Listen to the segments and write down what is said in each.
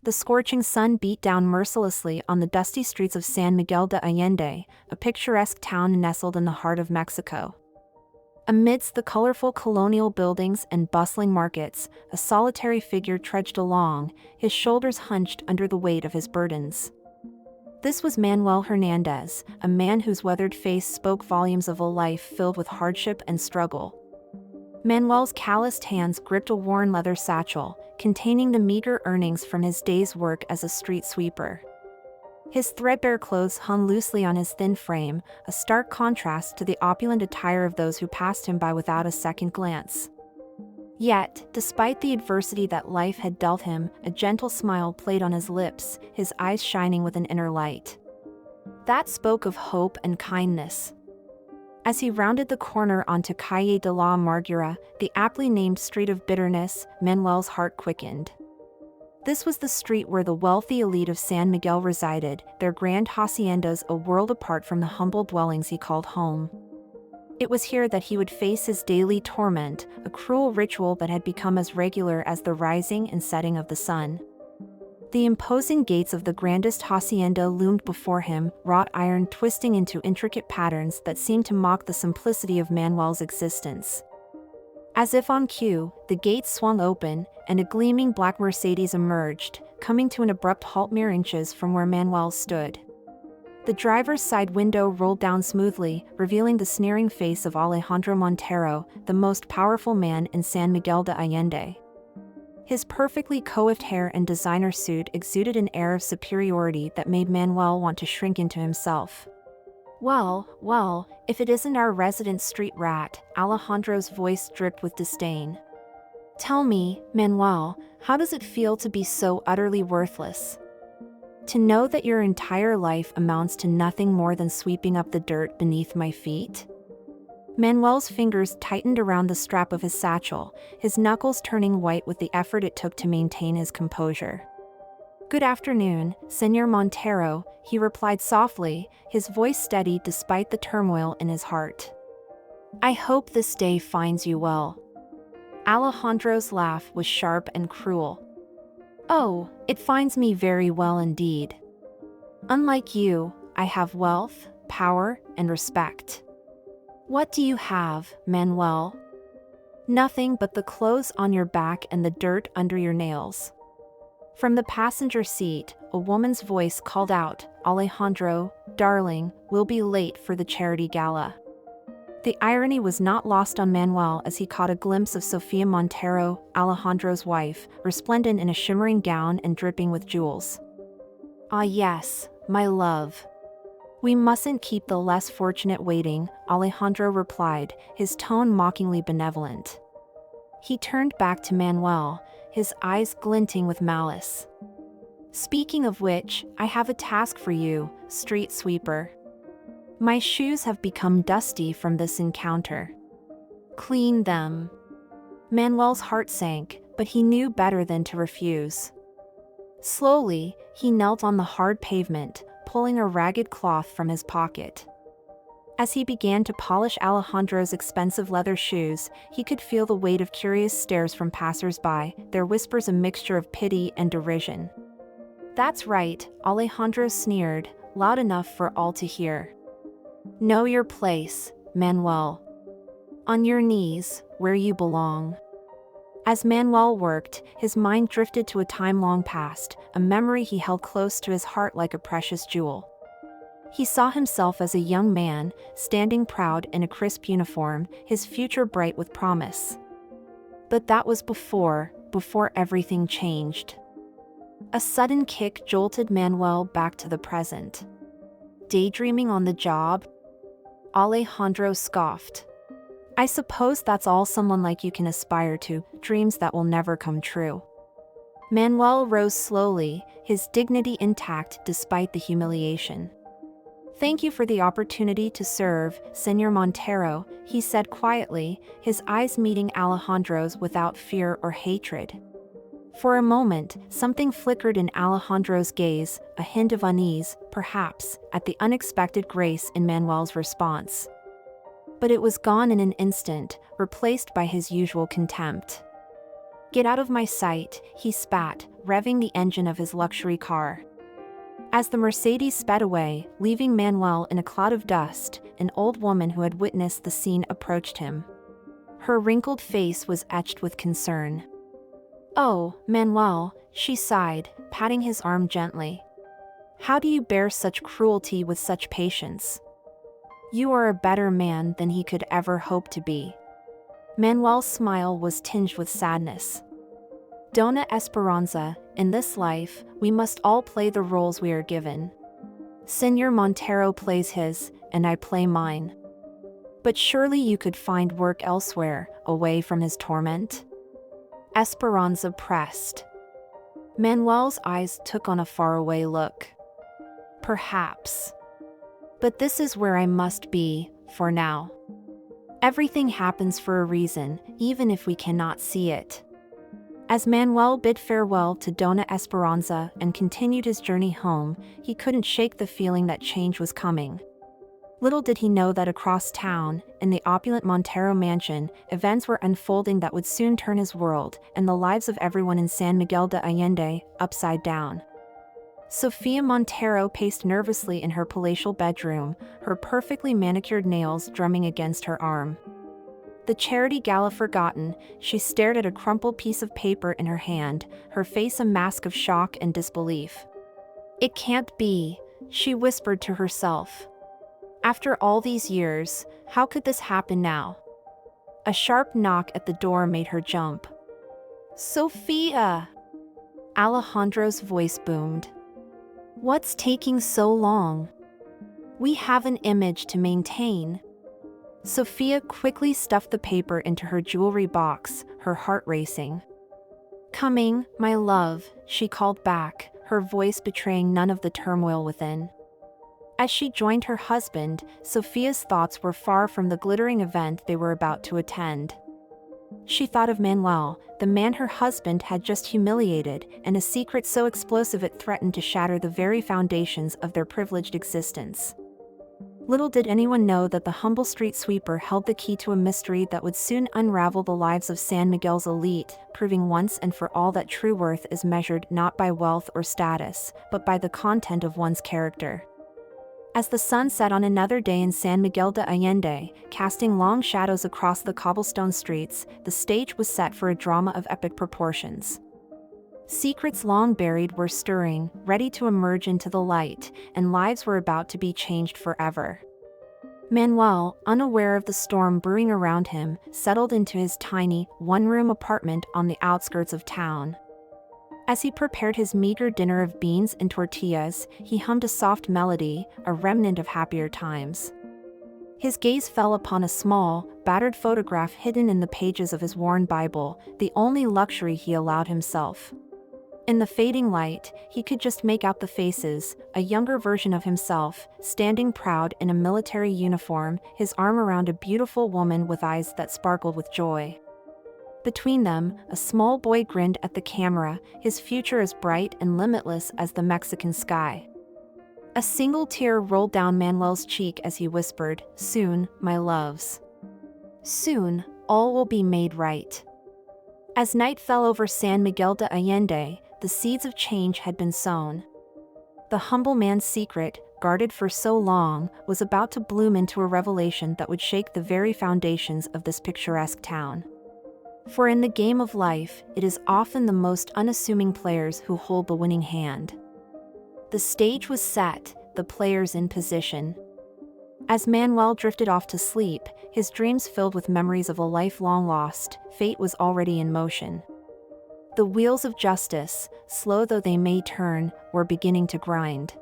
The scorching sun beat down mercilessly on the dusty streets of San Miguel de Allende, a picturesque town nestled in the heart of Mexico. Amidst the colorful colonial buildings and bustling markets, a solitary figure trudged along, his shoulders hunched under the weight of his burdens. This was Manuel Hernandez, a man whose weathered face spoke volumes of a life filled with hardship and struggle. Manuel's calloused hands gripped a worn leather satchel, containing the meager earnings from his day's work as a street sweeper. His threadbare clothes hung loosely on his thin frame, a stark contrast to the opulent attire of those who passed him by without a second glance. Yet, despite the adversity that life had dealt him, a gentle smile played on his lips, his eyes shining with an inner light. That spoke of hope and kindness. As he rounded the corner onto Calle de la Amargura, the aptly named Street of Bitterness, Manuel's heart quickened. This was the street where the wealthy elite of San Miguel resided, their grand haciendas a world apart from the humble dwellings he called home. It was here that he would face his daily torment, a cruel ritual that had become as regular as the rising and setting of the sun. The imposing gates of the grandest hacienda loomed before him, wrought iron twisting into intricate patterns that seemed to mock the simplicity of Manuel's existence. As if on cue, the gates swung open, and a gleaming black Mercedes emerged, coming to an abrupt halt mere inches from where Manuel stood. The driver's side window rolled down smoothly, revealing the sneering face of Alejandro Montero, the most powerful man in San Miguel de Allende. His perfectly coiffed hair and designer suit exuded an air of superiority that made Manuel want to shrink into himself. Well, if it isn't our resident street rat," Alejandro's voice dripped with disdain. "Tell me, Manuel, how does it feel to be so utterly worthless? To know that your entire life amounts to nothing more than sweeping up the dirt beneath my feet?" Manuel's fingers tightened around the strap of his satchel, his knuckles turning white with the effort it took to maintain his composure. "Good afternoon, Señor Montero," he replied softly, his voice steady despite the turmoil in his heart. "I hope this day finds you well." Alejandro's laugh was sharp and cruel. "Oh, it finds me very well indeed. Unlike you, I have wealth, power, and respect." "What do you have, Manuel?" "Nothing but the clothes on your back and the dirt under your nails." From the passenger seat, a woman's voice called out, "Alejandro, darling, we'll be late for the charity gala." The irony was not lost on Manuel as he caught a glimpse of Sofia Montero, Alejandro's wife, resplendent in a shimmering gown and dripping with jewels. "Ah yes, my love. We mustn't keep the less fortunate waiting," Alejandro replied, his tone mockingly benevolent. He turned back to Manuel, his eyes glinting with malice. "Speaking of which, I have a task for you, street sweeper. My shoes have become dusty from this encounter. Clean them." Manuel's heart sank, but he knew better than to refuse. Slowly, he knelt on the hard pavement, pulling a ragged cloth from his pocket. As he began to polish Alejandro's expensive leather shoes, he could feel the weight of curious stares from passers-by, their whispers a mixture of pity and derision. "That's right," Alejandro sneered, loud enough for all to hear. "Know your place, Manuel. On your knees, where you belong." As Manuel worked, his mind drifted to a time long past, a memory he held close to his heart like a precious jewel. He saw himself as a young man, standing proud in a crisp uniform, his future bright with promise. But that was before everything changed. A sudden kick jolted Manuel back to the present. "Daydreaming on the job?" Alejandro scoffed. "I suppose that's all someone like you can aspire to, dreams that will never come true." Manuel rose slowly, his dignity intact despite the humiliation. "Thank you for the opportunity to serve, Señor Montero," he said quietly, his eyes meeting Alejandro's without fear or hatred. For a moment, something flickered in Alejandro's gaze, a hint of unease, perhaps, at the unexpected grace in Manuel's response. But it was gone in an instant, replaced by his usual contempt. "Get out of my sight," he spat, revving the engine of his luxury car. As the Mercedes sped away, leaving Manuel in a cloud of dust, an old woman who had witnessed the scene approached him. Her wrinkled face was etched with concern. "Oh, Manuel," she sighed, patting his arm gently. "How do you bear such cruelty with such patience? You are a better man than he could ever hope to be." Manuel's smile was tinged with sadness. "Dona Esperanza, in this life, we must all play the roles we are given. Señor Montero plays his, and I play mine. But surely you could find work elsewhere, away from his torment?" Esperanza pressed. Manuel's eyes took on a faraway look. "Perhaps. But this is where I must be, for now. Everything happens for a reason, even if we cannot see it." As Manuel bid farewell to Dona Esperanza and continued his journey home, he couldn't shake the feeling that change was coming. Little did he know that across town, in the opulent Montero mansion, events were unfolding that would soon turn his world, and the lives of everyone in San Miguel de Allende, upside down. Sofia Montero paced nervously in her palatial bedroom, her perfectly manicured nails drumming against her arm. The charity gala forgotten, she stared at a crumpled piece of paper in her hand, her face a mask of shock and disbelief. "It can't be," she whispered to herself. "After all these years, how could this happen now?" A sharp knock at the door made her jump. "Sofia!" Alejandro's voice boomed. "What's taking so long? We have an image to maintain." Sofia quickly stuffed the paper into her jewelry box, her heart racing. "Coming, my love," she called back, her voice betraying none of the turmoil within. As she joined her husband, Sofia's thoughts were far from the glittering event they were about to attend. She thought of Manuel, the man her husband had just humiliated, and a secret so explosive it threatened to shatter the very foundations of their privileged existence. Little did anyone know that the humble street sweeper held the key to a mystery that would soon unravel the lives of San Miguel's elite, proving once and for all that true worth is measured not by wealth or status, but by the content of one's character. As the sun set on another day in San Miguel de Allende, casting long shadows across the cobblestone streets, the stage was set for a drama of epic proportions. Secrets long buried were stirring, ready to emerge into the light, and lives were about to be changed forever. Manuel, unaware of the storm brewing around him, settled into his tiny, one-room apartment on the outskirts of town. As he prepared his meager dinner of beans and tortillas, he hummed a soft melody, a remnant of happier times. His gaze fell upon a small, battered photograph hidden in the pages of his worn Bible, the only luxury he allowed himself. In the fading light, he could just make out the faces, a younger version of himself, standing proud in a military uniform, his arm around a beautiful woman with eyes that sparkled with joy. Between them, a small boy grinned at the camera, his future as bright and limitless as the Mexican sky. A single tear rolled down Manuel's cheek as he whispered, "Soon, my loves. Soon, all will be made right." As night fell over San Miguel de Allende, the seeds of change had been sown. The humble man's secret, guarded for so long, was about to bloom into a revelation that would shake the very foundations of this picturesque town. For in the game of life, it is often the most unassuming players who hold the winning hand. The stage was set, the players in position. As Manuel drifted off to sleep, his dreams filled with memories of a life long lost, fate was already in motion. The wheels of justice, slow though they may turn, were beginning to grind.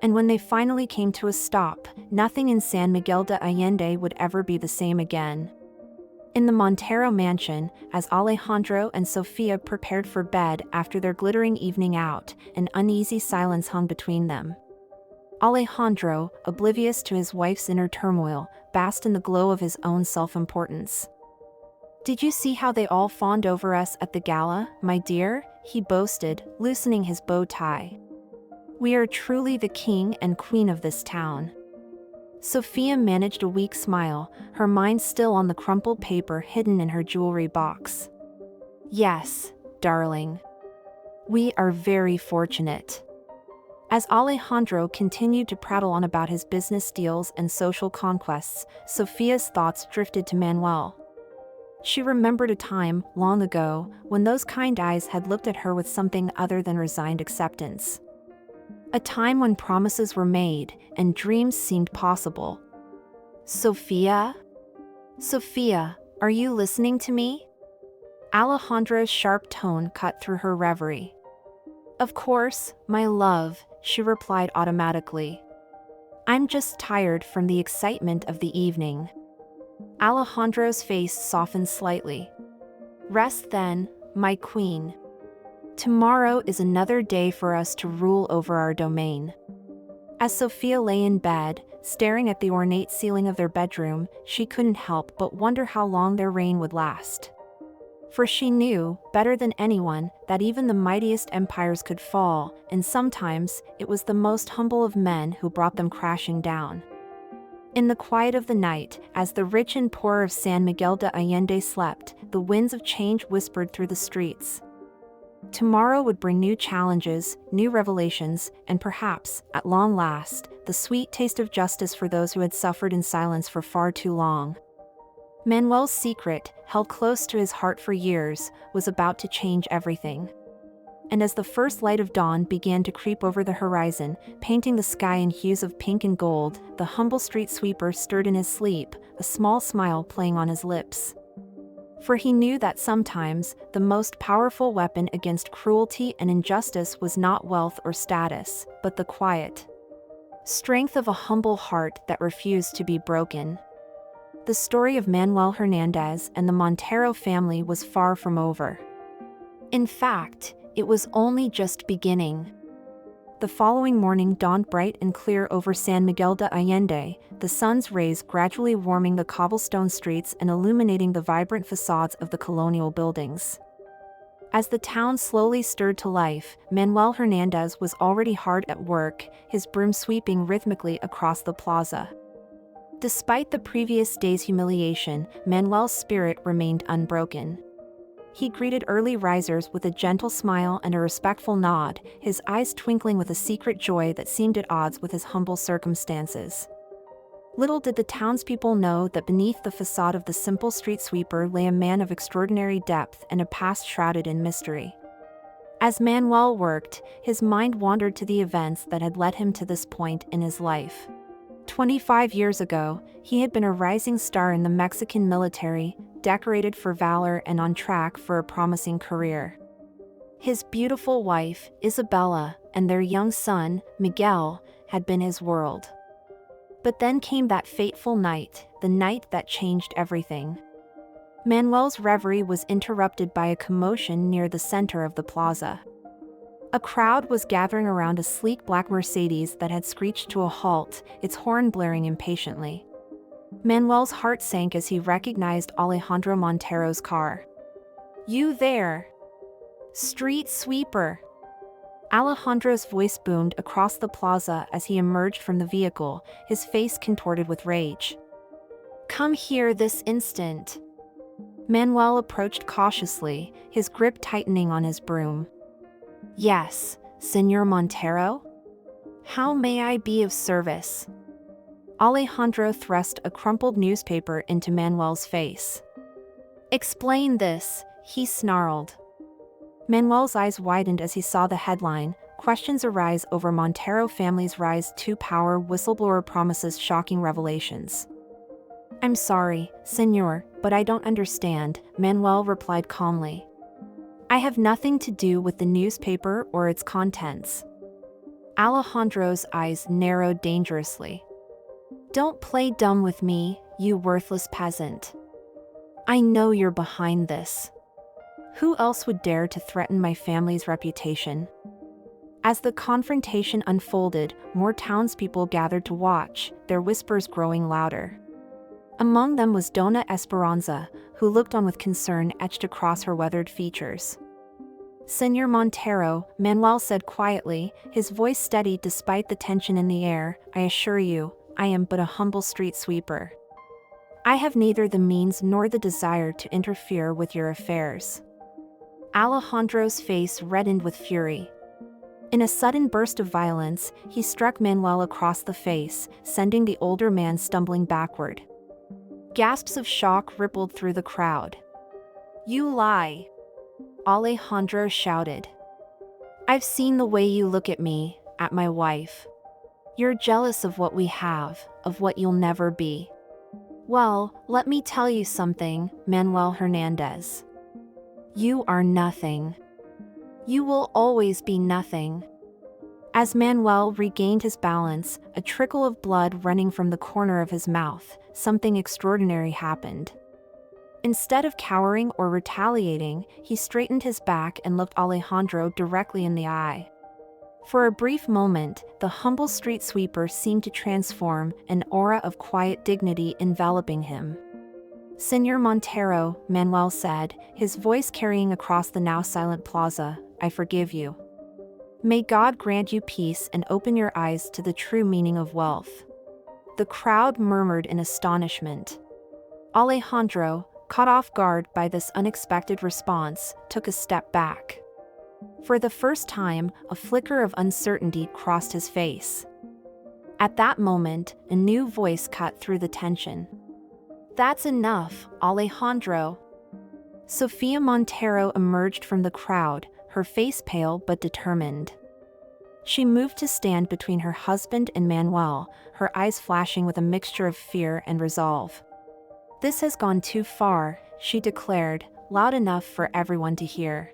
And when they finally came to a stop, nothing in San Miguel de Allende would ever be the same again. In the Montero mansion, as Alejandro and Sofia prepared for bed after their glittering evening out, an uneasy silence hung between them. Alejandro, oblivious to his wife's inner turmoil, basked in the glow of his own self-importance. "Did you see how they all fawned over us at the gala, my dear?" he boasted, loosening his bow tie. "We are truly the king and queen of this town." Sofia managed a weak smile, her mind still on the crumpled paper hidden in her jewelry box. Yes, darling. We are very fortunate. As Alejandro continued to prattle on about his business deals and social conquests, Sophia's thoughts drifted to Manuel. She remembered a time, long ago, when those kind eyes had looked at her with something other than resigned acceptance. A time when promises were made and dreams seemed possible. Sophia? Sophia, are you listening to me? Alejandro's sharp tone cut through her reverie. Of course, my love, she replied automatically. I'm just tired from the excitement of the evening. Alejandro's face softened slightly. Rest then, my queen. Tomorrow is another day for us to rule over our domain. As Sophia lay in bed, staring at the ornate ceiling of their bedroom, she couldn't help but wonder how long their reign would last. For she knew, better than anyone, that even the mightiest empires could fall, and sometimes it was the most humble of men who brought them crashing down. In the quiet of the night, as the rich and poor of San Miguel de Allende slept, the winds of change whispered through the streets. Tomorrow would bring new challenges, new revelations, and perhaps, at long last, the sweet taste of justice for those who had suffered in silence for far too long. Manuel's secret, held close to his heart for years, was about to change everything. And as the first light of dawn began to creep over the horizon, painting the sky in hues of pink and gold, the humble street sweeper stirred in his sleep, a small smile playing on his lips. For he knew that sometimes, the most powerful weapon against cruelty and injustice was not wealth or status, but the quiet strength of a humble heart that refused to be broken. The story of Manuel Hernandez and the Montero family was far from over. In fact, it was only just beginning. The following morning dawned bright and clear over San Miguel de Allende, the sun's rays gradually warming the cobblestone streets and illuminating the vibrant facades of the colonial buildings. As the town slowly stirred to life, Manuel Hernandez was already hard at work, his broom sweeping rhythmically across the plaza. Despite the previous day's humiliation, Manuel's spirit remained unbroken. He greeted early risers with a gentle smile and a respectful nod, his eyes twinkling with a secret joy that seemed at odds with his humble circumstances. Little did the townspeople know that beneath the facade of the simple street sweeper lay a man of extraordinary depth and a past shrouded in mystery. As Manuel worked, his mind wandered to the events that had led him to this point in his life. 25 years ago, he had been a rising star in the Mexican military, decorated for valor and on track for a promising career. His beautiful wife, Isabella, and their young son, Miguel, had been his world. But then came that fateful night, the night that changed everything. Manuel's reverie was interrupted by a commotion near the center of the plaza. A crowd was gathering around a sleek black Mercedes that had screeched to a halt, its horn blaring impatiently. Manuel's heart sank as he recognized Alejandro Montero's car. "You there! Street sweeper!" Alejandro's voice boomed across the plaza as he emerged from the vehicle, his face contorted with rage. "Come here this instant!" Manuel approached cautiously, his grip tightening on his broom. "Yes, Señor Montero? How may I be of service?" Alejandro thrust a crumpled newspaper into Manuel's face. "Explain this," he snarled. Manuel's eyes widened as he saw the headline, "Questions Arise Over Montero Family's Rise to Power, Whistleblower Promises Shocking Revelations." "I'm sorry, Señor, but I don't understand," Manuel replied calmly. "I have nothing to do with the newspaper or its contents." Alejandro's eyes narrowed dangerously. "Don't play dumb with me, you worthless peasant. I know you're behind this. Who else would dare to threaten my family's reputation?" As the confrontation unfolded, more townspeople gathered to watch, their whispers growing louder. Among them was Dona Esperanza, who looked on with concern etched across her weathered features. "Señor Montero," Manuel said quietly, his voice steady despite the tension in the air, "I assure you, I am but a humble street sweeper. I have neither the means nor the desire to interfere with your affairs. Alejandro's face reddened with fury. In a sudden burst of violence, he struck Manuel across the face, sending the older man stumbling backward. Gasps of shock rippled through the crowd. "You lie!" Alejandro shouted. "I've seen the way you look at me, at my wife. You're jealous of what we have, of what you'll never be. Well, let me tell you something, Manuel Hernandez. You are nothing. You will always be nothing." As Manuel regained his balance, a trickle of blood running from the corner of his mouth, something extraordinary happened. Instead of cowering or retaliating, he straightened his back and looked Alejandro directly in the eye. For a brief moment, the humble street sweeper seemed to transform, an aura of quiet dignity enveloping him. "Señor Montero," Manuel said, his voice carrying across the now silent plaza, "I forgive you. May God grant you peace and open your eyes to the true meaning of wealth." The crowd murmured in astonishment. Alejandro, caught off guard by this unexpected response, took a step back. For the first time, a flicker of uncertainty crossed his face. At that moment, a new voice cut through the tension. "That's enough, Alejandro." Sofia Montero emerged from the crowd, her face pale but determined. She moved to stand between her husband and Manuel, her eyes flashing with a mixture of fear and resolve. "This has gone too far," she declared, loud enough for everyone to hear.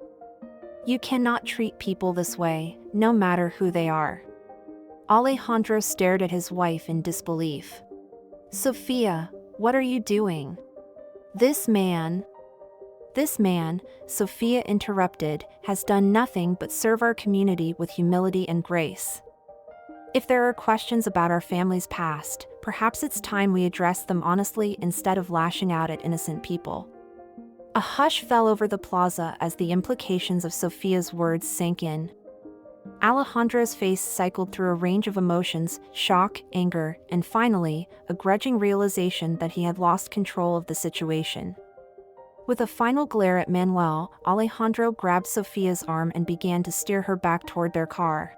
"You cannot treat people this way, no matter who they are." Alejandro stared at his wife in disbelief. "Sofia, what are you doing? This man," Sofia interrupted, "has done nothing but serve our community with humility and grace. If there are questions about our family's past, perhaps it's time we address them honestly instead of lashing out at innocent people." A hush fell over the plaza as the implications of Sofia's words sank in. Alejandro's face cycled through a range of emotions: shock, anger, and finally, a grudging realization that he had lost control of the situation. With a final glare at Manuel, Alejandro grabbed Sofia's arm and began to steer her back toward their car.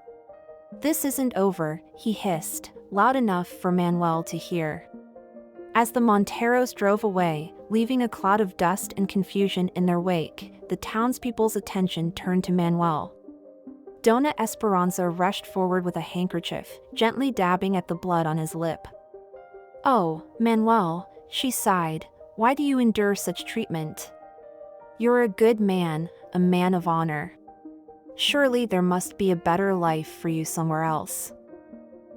"This isn't over," he hissed, loud enough for Manuel to hear. As the Monteros drove away, leaving a cloud of dust and confusion in their wake, the townspeople's attention turned to Manuel. Dona Esperanza rushed forward with a handkerchief, gently dabbing at the blood on his lip. "Oh, Manuel," she sighed, "why do you endure such treatment? You're a good man, a man of honor. Surely there must be a better life for you somewhere else."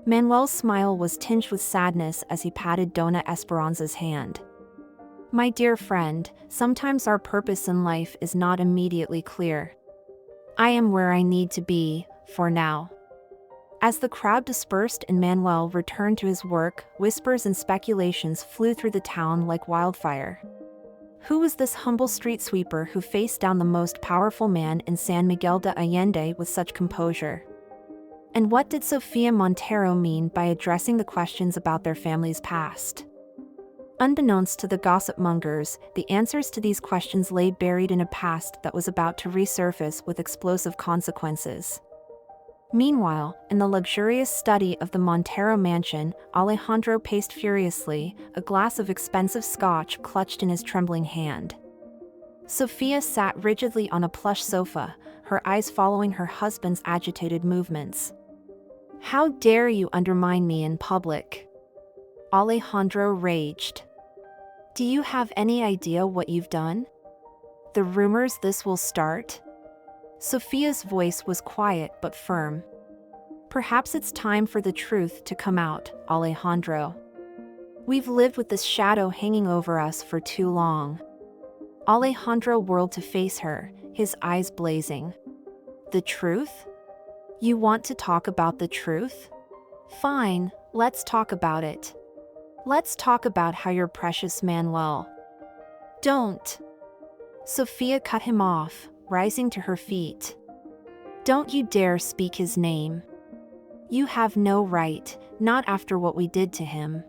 Manuel's smile was tinged with sadness as he patted Dona Esperanza's hand. "My dear friend, sometimes our purpose in life is not immediately clear. I am where I need to be, for now." As the crowd dispersed and Manuel returned to his work, whispers and speculations flew through the town like wildfire. Who was this humble street sweeper who faced down the most powerful man in San Miguel de Allende with such composure? And what did Sofia Montero mean by addressing the questions about their family's past? Unbeknownst to the gossip mongers, the answers to these questions lay buried in a past that was about to resurface with explosive consequences. Meanwhile, in the luxurious study of the Montero mansion, Alejandro paced furiously, a glass of expensive scotch clutched in his trembling hand. Sofia sat rigidly on a plush sofa, her eyes following her husband's agitated movements. "How dare you undermine me in public?" Alejandro raged. "Do you have any idea what you've done? The rumors this will start?" Sofia's voice was quiet but firm. "Perhaps it's time for the truth to come out, Alejandro. We've lived with this shadow hanging over us for too long." Alejandro whirled to face her, his eyes blazing. "The truth? You want to talk about the truth? Fine, let's talk about it. Let's talk about how your precious Manuel—" "Don't!" Sofia cut him off, rising to her feet. "Don't you dare speak his name. You have no right, not after what we did to him.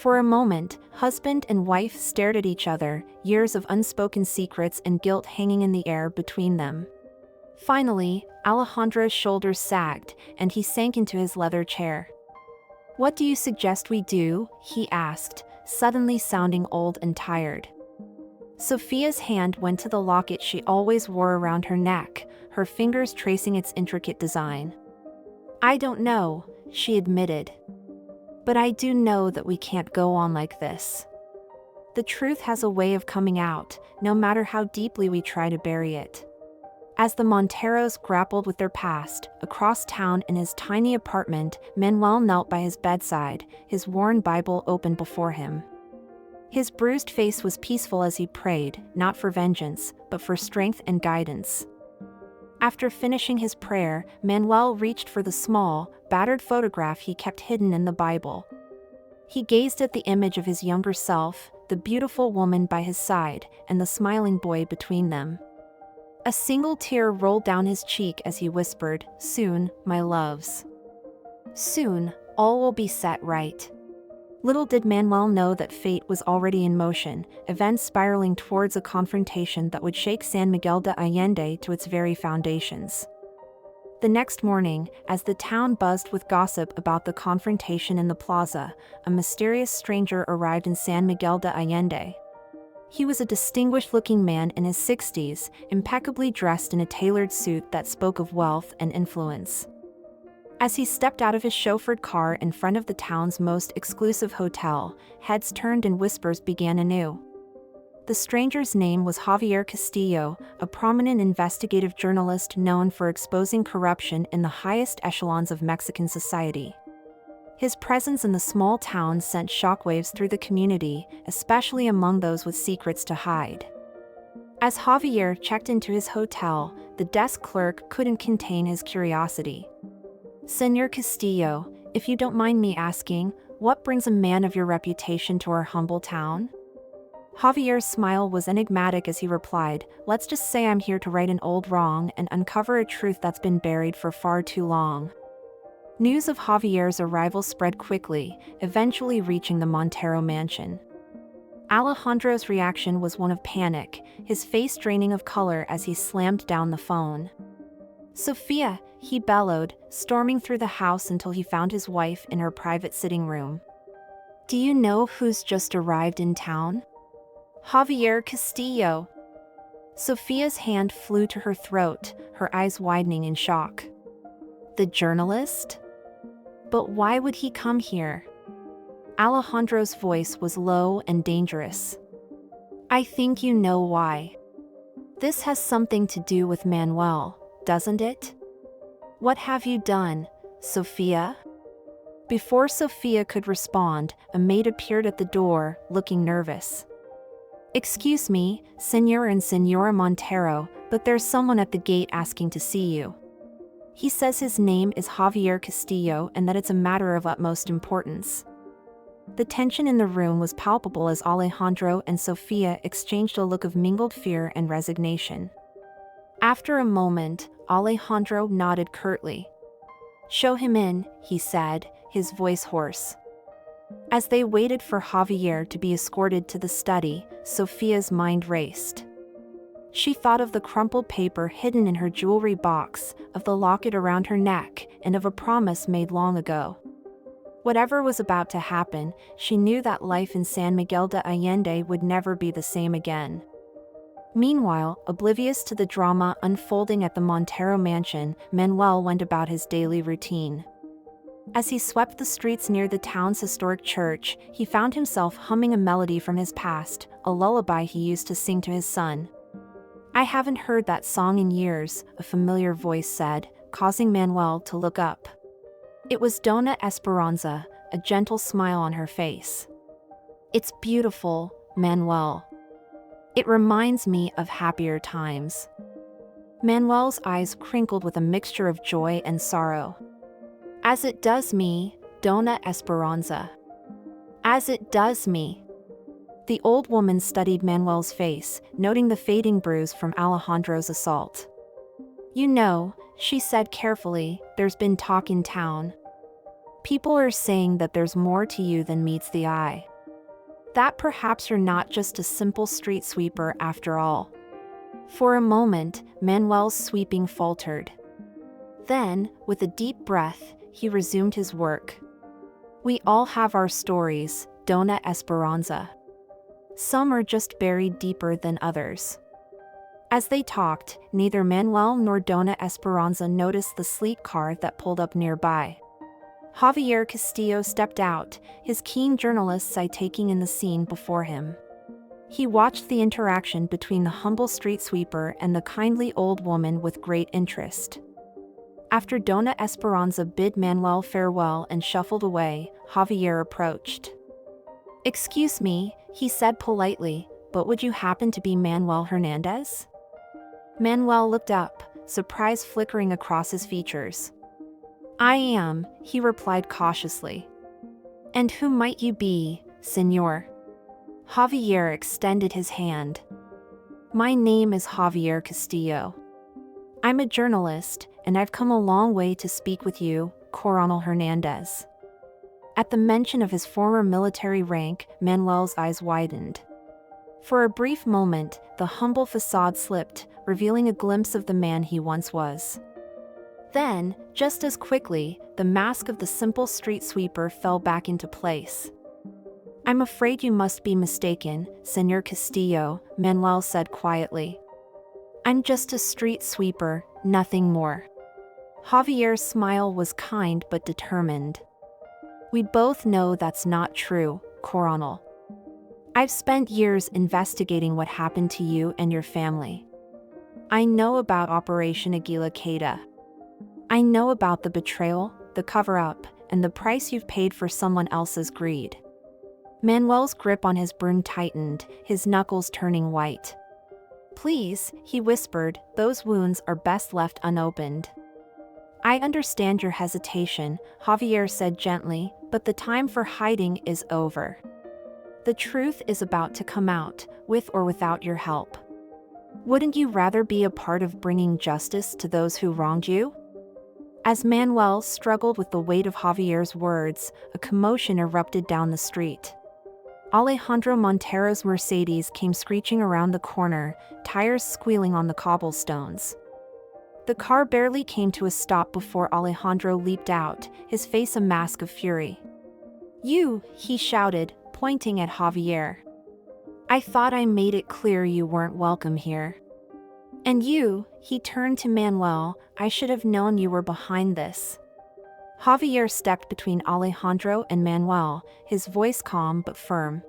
For a moment, husband and wife stared at each other, years of unspoken secrets and guilt hanging in the air between them. Finally, Alejandro's shoulders sagged, and he sank into his leather chair. "What do you suggest we do?" he asked, suddenly sounding old and tired. Sophia's hand went to the locket she always wore around her neck, her fingers tracing its intricate design. "I don't know," she admitted. "But I do know that we can't go on like this. The truth has a way of coming out, no matter how deeply we try to bury it." As the Monteros grappled with their past, across town in his tiny apartment, Manuel knelt by his bedside, his worn Bible open before him. His bruised face was peaceful as he prayed, not for vengeance, but for strength and guidance. After finishing his prayer, Manuel reached for the small, battered photograph he kept hidden in the Bible. He gazed at the image of his younger self, the beautiful woman by his side, and the smiling boy between them. A single tear rolled down his cheek as he whispered, "Soon, my loves. Soon, all will be set right." Little did Manuel know that fate was already in motion, events spiraling towards a confrontation that would shake San Miguel de Allende to its very foundations. The next morning, as the town buzzed with gossip about the confrontation in the plaza, a mysterious stranger arrived in San Miguel de Allende. He was a distinguished-looking man in his 60s, impeccably dressed in a tailored suit that spoke of wealth and influence. As he stepped out of his chauffeured car in front of the town's most exclusive hotel, heads turned and whispers began anew. The stranger's name was Javier Castillo, a prominent investigative journalist known for exposing corruption in the highest echelons of Mexican society. His presence in the small town sent shockwaves through the community, especially among those with secrets to hide. As Javier checked into his hotel, the desk clerk couldn't contain his curiosity. "Señor Castillo, if you don't mind me asking, what brings a man of your reputation to our humble town?" Javier's smile was enigmatic as he replied, "Let's just say I'm here to right an old wrong and uncover a truth that's been buried for far too long." News of Javier's arrival spread quickly, eventually reaching the Montero mansion. Alejandro's reaction was one of panic, his face draining of color as he slammed down the phone. "Sophia," he bellowed, storming through the house until he found his wife in her private sitting room. "Do you know who's just arrived in town?" "Javier Castillo." Sophia's hand flew to her throat, her eyes widening in shock. "The journalist? But why would he come here?" Alejandro's voice was low and dangerous. "I think you know why. This has something to do with Manuel, doesn't it? What have you done, Sophia?" Before Sophia could respond, a maid appeared at the door, looking nervous. "Excuse me, Señor and Señora Montero, but there's someone at the gate asking to see you. He says his name is Javier Castillo and that it's a matter of utmost importance." The tension in the room was palpable as Alejandro and Sophia exchanged a look of mingled fear and resignation. After a moment, Alejandro nodded curtly. "Show him in," he said, his voice hoarse. As they waited for Javier to be escorted to the study, Sophia's mind raced. She thought of the crumpled paper hidden in her jewelry box, of the locket around her neck, and of a promise made long ago. Whatever was about to happen, she knew that life in San Miguel de Allende would never be the same again. Meanwhile, oblivious to the drama unfolding at the Montero mansion, Manuel went about his daily routine. As he swept the streets near the town's historic church, he found himself humming a melody from his past, a lullaby he used to sing to his son. "I haven't heard that song in years," a familiar voice said, causing Manuel to look up. It was Dona Esperanza, a gentle smile on her face. "It's beautiful, Manuel. It reminds me of happier times." Manuel's eyes crinkled with a mixture of joy and sorrow. "As it does me, Dona Esperanza. As it does me." The old woman studied Manuel's face, noting the fading bruise from Alejandro's assault. "You know," she said carefully, "there's been talk in town. People are saying that there's more to you than meets the eye." That perhaps you're not just a simple street sweeper after all. For a moment, Manuel's sweeping faltered. Then, with a deep breath, he resumed his work. We all have our stories, Dona Esperanza. Some are just buried deeper than others. As they talked, neither Manuel nor Dona Esperanza noticed the sleek car that pulled up nearby. Javier Castillo stepped out, his keen journalist's eye taking in the scene before him. He watched the interaction between the humble street sweeper and the kindly old woman with great interest. After Dona Esperanza bid Manuel farewell and shuffled away, Javier approached. "Excuse me," he said politely, "but would you happen to be Manuel Hernandez?" Manuel looked up, surprise flickering across his features. "I am," he replied cautiously. "And who might you be, senor?" Javier extended his hand. "My name is Javier Castillo. I'm a journalist, and I've come a long way to speak with you, Coronel Hernandez." At the mention of his former military rank, Manuel's eyes widened. For a brief moment, the humble facade slipped, revealing a glimpse of the man he once was. Then, just as quickly, the mask of the simple street sweeper fell back into place. "I'm afraid you must be mistaken, Señor Castillo," Manuel said quietly. "I'm just a street sweeper, nothing more." Javier's smile was kind but determined. "We both know that's not true, Coronel. I've spent years investigating what happened to you and your family. I know about Operation Aguila Queda. I know about the betrayal, the cover-up, and the price you've paid for someone else's greed." Manuel's grip on his broom tightened, his knuckles turning white. "Please," he whispered, "those wounds are best left unopened." "I understand your hesitation," Javier said gently, "but the time for hiding is over. The truth is about to come out, with or without your help. Wouldn't you rather be a part of bringing justice to those who wronged you?" As Manuel struggled with the weight of Javier's words, a commotion erupted down the street. Alejandro Montero's Mercedes came screeching around the corner, tires squealing on the cobblestones. The car barely came to a stop before Alejandro leaped out, his face a mask of fury. "You," he shouted, pointing at Javier. "I thought I made it clear you weren't welcome here. And you," he turned to Manuel, "I should have known you were behind this." Javier stepped between Alejandro and Manuel, his voice calm but firm.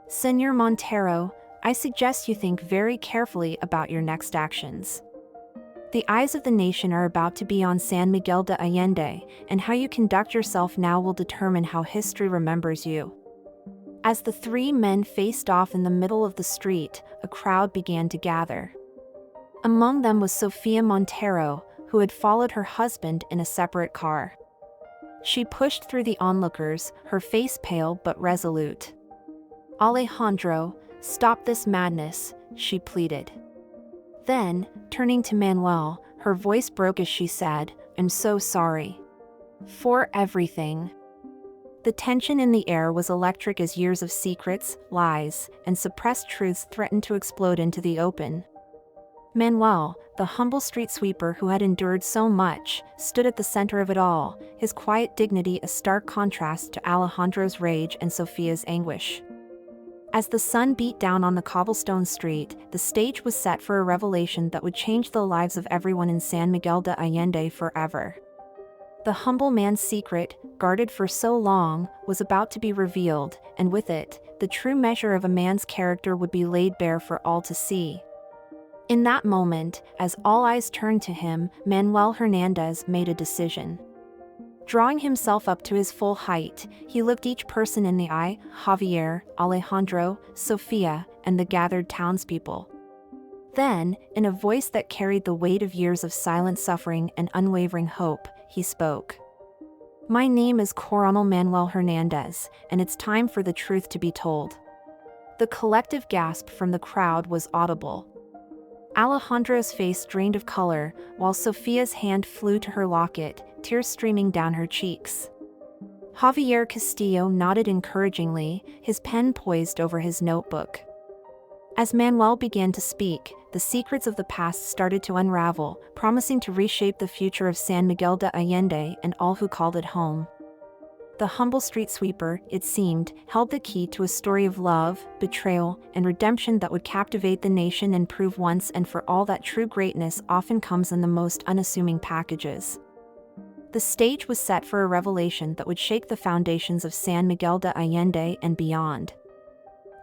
"Señor Montero, I suggest you think very carefully about your next actions. The eyes of the nation are about to be on San Miguel de Allende, and how you conduct yourself now will determine how history remembers you." As the three men faced off in the middle of the street, a crowd began to gather. Among them was Sofia Montero, who had followed her husband in a separate car. She pushed through the onlookers, her face pale but resolute. "Alejandro, stop this madness," she pleaded. Then, turning to Manuel, her voice broke as she said, "I'm so sorry. For everything." The tension in the air was electric as years of secrets, lies, and suppressed truths threatened to explode into the open. Manuel, the humble street sweeper who had endured so much, stood at the center of it all, his quiet dignity a stark contrast to Alejandro's rage and Sofia's anguish. As the sun beat down on the cobblestone street, the stage was set for a revelation that would change the lives of everyone in San Miguel de Allende forever. The humble man's secret, guarded for so long, was about to be revealed, and with it, the true measure of a man's character would be laid bare for all to see. In that moment, as all eyes turned to him, Manuel Hernandez made a decision. Drawing himself up to his full height, he looked each person in the eye, Javier, Alejandro, Sofia, and the gathered townspeople. Then, in a voice that carried the weight of years of silent suffering and unwavering hope, he spoke. "My name is Coronel Manuel Hernandez, and it's time for the truth to be told." The collective gasp from the crowd was audible. Alejandro's face drained of color, while Sofia's hand flew to her locket, tears streaming down her cheeks. Javier Castillo nodded encouragingly, his pen poised over his notebook. As Manuel began to speak, the secrets of the past started to unravel, promising to reshape the future of San Miguel de Allende and all who called it home. The humble street sweeper, it seemed, held the key to a story of love, betrayal, and redemption that would captivate the nation and prove once and for all that true greatness often comes in the most unassuming packages. The stage was set for a revelation that would shake the foundations of San Miguel de Allende and beyond.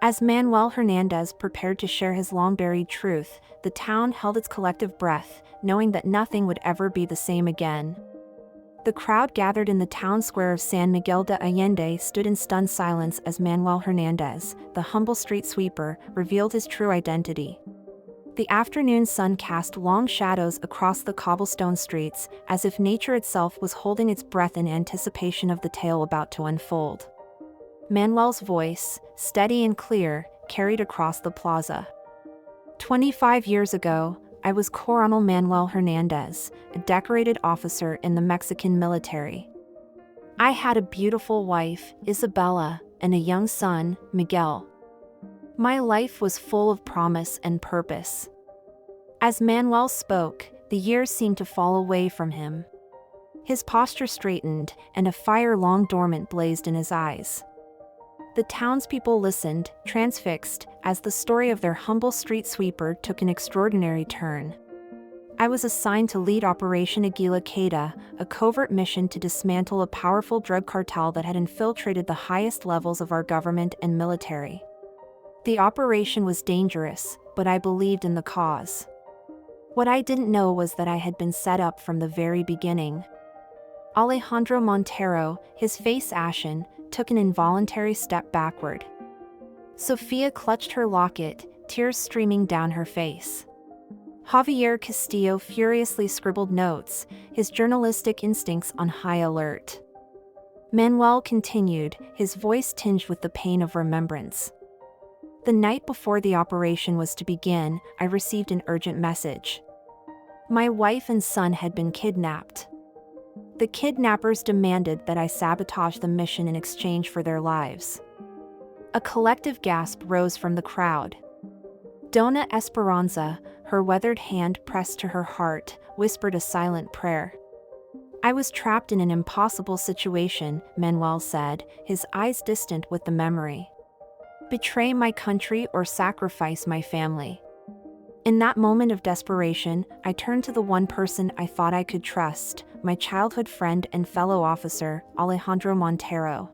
As Manuel Hernandez prepared to share his long-buried truth, the town held its collective breath, knowing that nothing would ever be the same again. The crowd gathered in the town square of San Miguel de Allende stood in stunned silence as Manuel Hernandez, the humble street sweeper, revealed his true identity. The afternoon sun cast long shadows across the cobblestone streets, as if nature itself was holding its breath in anticipation of the tale about to unfold. Manuel's voice, steady and clear, carried across the plaza. 25 years ago, I was Coronel Manuel Hernandez, a decorated officer in the Mexican military. I had a beautiful wife, Isabella, and a young son, Miguel. My life was full of promise and purpose. As Manuel spoke, the years seemed to fall away from him. His posture straightened, and a fire long dormant blazed in his eyes. The townspeople listened, transfixed, as the story of their humble street sweeper took an extraordinary turn. I was assigned to lead Operation Aguila Queda, a covert mission to dismantle a powerful drug cartel that had infiltrated the highest levels of our government and military. The operation was dangerous, but I believed in the cause. What I didn't know was that I had been set up from the very beginning. Alejandro Montero, his face ashen, took an involuntary step backward. Sophia clutched her locket, tears streaming down her face. Javier Castillo furiously scribbled notes, his journalistic instincts on high alert. Manuel continued, his voice tinged with the pain of remembrance. The night before the operation was to begin, I received an urgent message. My wife and son had been kidnapped. The kidnappers demanded that I sabotage the mission in exchange for their lives. A collective gasp rose from the crowd. Dona Esperanza, her weathered hand pressed to her heart, whispered a silent prayer. I was trapped in an impossible situation, Manuel said, his eyes distant with the memory. Betray my country or sacrifice my family. In that moment of desperation, I turned to the one person I thought I could trust, my childhood friend and fellow officer, Alejandro Montero.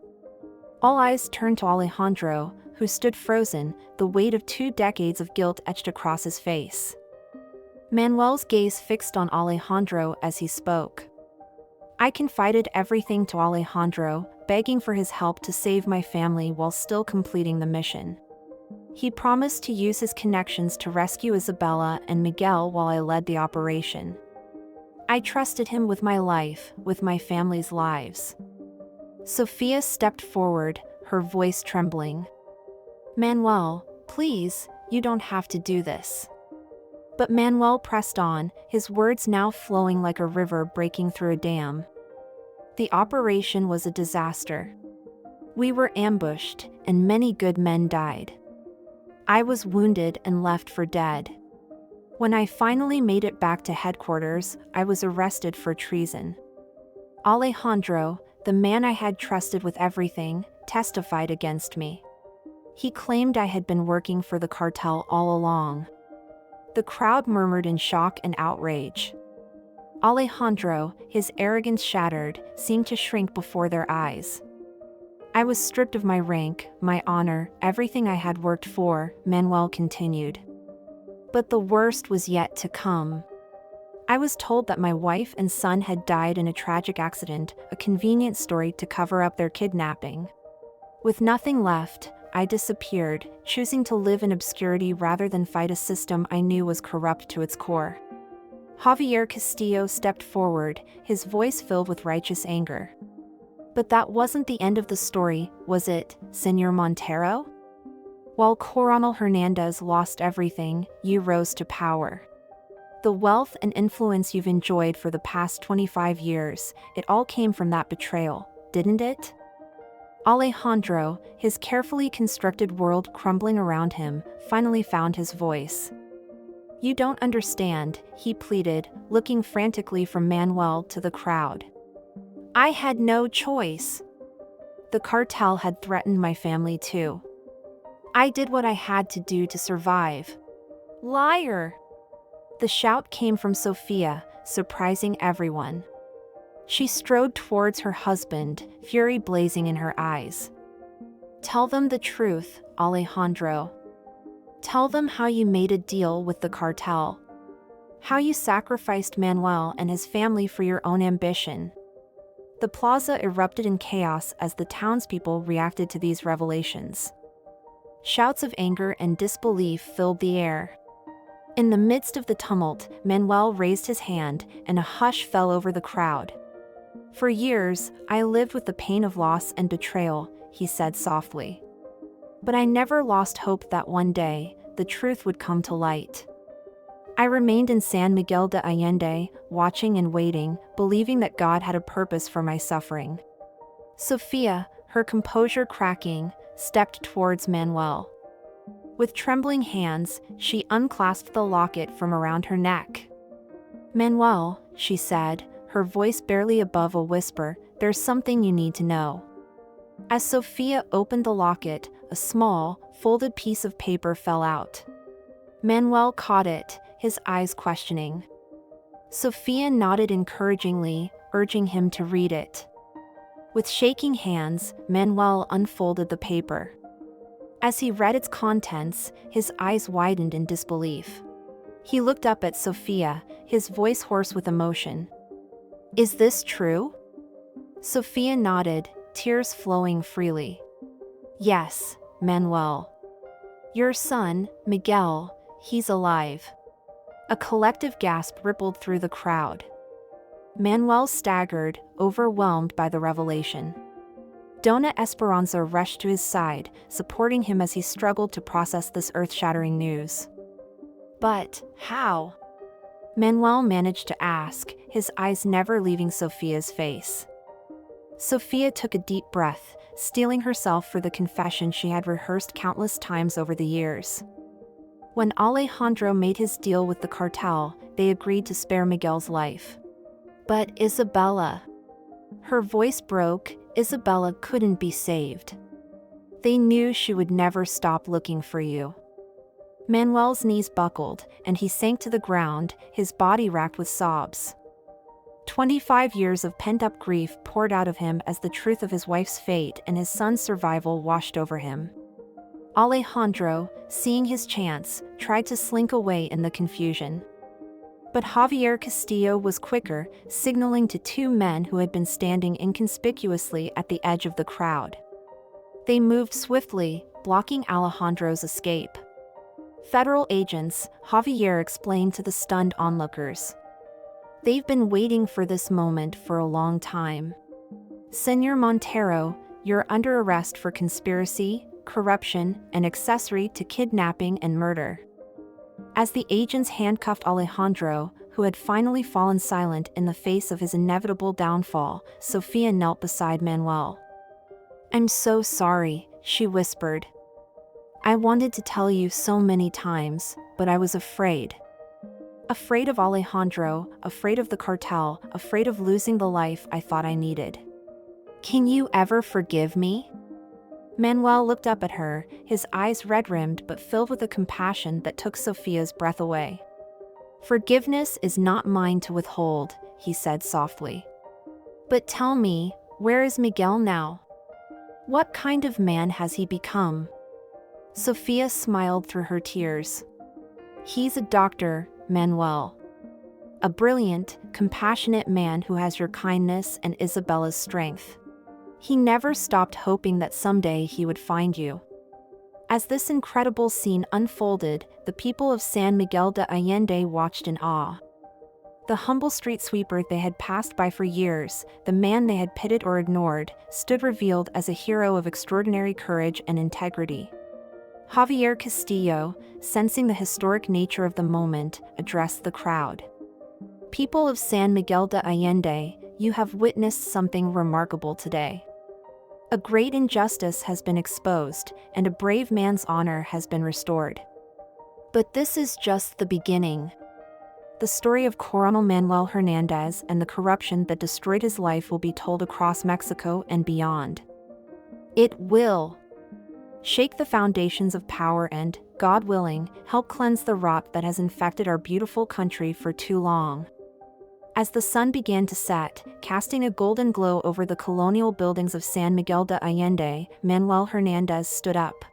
All eyes turned to Alejandro, who stood frozen, the weight of 2 decades of guilt etched across his face. Manuel's gaze fixed on Alejandro as he spoke. I confided everything to Alejandro, begging for his help to save my family while still completing the mission. He promised to use his connections to rescue Isabella and Miguel while I led the operation. I trusted him with my life, with my family's lives. Sophia stepped forward, her voice trembling. Manuel, please, you don't have to do this. But Manuel pressed on, his words now flowing like a river breaking through a dam. The operation was a disaster. We were ambushed, and many good men died. I was wounded and left for dead. When I finally made it back to headquarters, I was arrested for treason. Alejandro, the man I had trusted with everything, testified against me. He claimed I had been working for the cartel all along. The crowd murmured in shock and outrage. Alejandro, his arrogance shattered, seemed to shrink before their eyes. I was stripped of my rank, my honor, everything I had worked for, Manuel continued. But the worst was yet to come. I was told that my wife and son had died in a tragic accident, a convenient story to cover up their kidnapping. With nothing left, I disappeared, choosing to live in obscurity rather than fight a system I knew was corrupt to its core. Javier Castillo stepped forward, his voice filled with righteous anger. But that wasn't the end of the story, was it, Señor Montero? While Coronel Hernandez lost everything, you rose to power. The wealth and influence you've enjoyed for the past 25 years, it all came from that betrayal, didn't it? Alejandro, his carefully constructed world crumbling around him, finally found his voice. "You don't understand," he pleaded, looking frantically from Manuel to the crowd. "I had no choice. The cartel had threatened my family too. I did what I had to do to survive." "Liar!" The shout came from Sofia, surprising everyone. She strode towards her husband, fury blazing in her eyes. "Tell them the truth, Alejandro. Tell them how you made a deal with the cartel. How you sacrificed Manuel and his family for your own ambition." The plaza erupted in chaos as the townspeople reacted to these revelations. Shouts of anger and disbelief filled the air. In the midst of the tumult, Manuel raised his hand, and a hush fell over the crowd. "For years, I lived with the pain of loss and betrayal," he said softly. "But I never lost hope that one day, the truth would come to light. I remained in San Miguel de Allende, watching and waiting, believing that God had a purpose for my suffering." Sofia, her composure cracking, stepped towards Manuel. With trembling hands, she unclasped the locket from around her neck. "Manuel," she said, her voice barely above a whisper, "there's something you need to know." As Sofia opened the locket, a small, folded piece of paper fell out. Manuel caught it, his eyes questioning. Sofia nodded encouragingly, urging him to read it. With shaking hands, Manuel unfolded the paper. As he read its contents, his eyes widened in disbelief. He looked up at Sofia, his voice hoarse with emotion. "Is this true?" Sofia nodded, tears flowing freely. "Yes, Manuel. Your son, Miguel, he's alive." A collective gasp rippled through the crowd. Manuel staggered, overwhelmed by the revelation. Dona Esperanza rushed to his side, supporting him as he struggled to process this earth-shattering news. "But how?" Manuel managed to ask, his eyes never leaving Sofia's face. Sofia took a deep breath, steeling herself for the confession she had rehearsed countless times over the years. When Alejandro made his deal with the cartel, they agreed to spare Miguel's life. "But Isabella..." Her voice broke. "Isabella couldn't be saved. They knew she would never stop looking for you." Manuel's knees buckled, and he sank to the ground, his body racked with sobs. 25 years of pent-up grief poured out of him as the truth of his wife's fate and his son's survival washed over him. Alejandro, seeing his chance, tried to slink away in the confusion. But Javier Castillo was quicker, signaling to two men who had been standing inconspicuously at the edge of the crowd. They moved swiftly, blocking Alejandro's escape. "Federal agents," Javier explained to the stunned onlookers. "They've been waiting for this moment for a long time. Senor Montero, you're under arrest for conspiracy, corruption, and accessory to kidnapping and murder." As the agents handcuffed Alejandro, who had finally fallen silent in the face of his inevitable downfall, Sofia knelt beside Manuel. "I'm so sorry," she whispered. "I wanted to tell you so many times, but I was afraid. Afraid of Alejandro, afraid of the cartel, afraid of losing the life I thought I needed. Can you ever forgive me?" Manuel looked up at her, his eyes red-rimmed but filled with a compassion that took Sofia's breath away. "Forgiveness is not mine to withhold," he said softly. "But tell me, where is Miguel now? What kind of man has he become?" Sofia smiled through her tears. "He's a doctor, Manuel. A brilliant, compassionate man who has your kindness and Isabella's strength. He never stopped hoping that someday he would find you." As this incredible scene unfolded, the people of San Miguel de Allende watched in awe. The humble street sweeper they had passed by for years, the man they had pitted or ignored, stood revealed as a hero of extraordinary courage and integrity. Javier Castillo, sensing the historic nature of the moment, addressed the crowd. "People of San Miguel de Allende, you have witnessed something remarkable today. A great injustice has been exposed, and a brave man's honor has been restored. But this is just the beginning. The story of Coronel Manuel Hernandez and the corruption that destroyed his life will be told across Mexico and beyond. It will shake the foundations of power and, God willing, help cleanse the rot that has infected our beautiful country for too long. As the sun began to set, casting a golden glow over the colonial buildings of San Miguel de Allende, Manuel Hernandez stood up.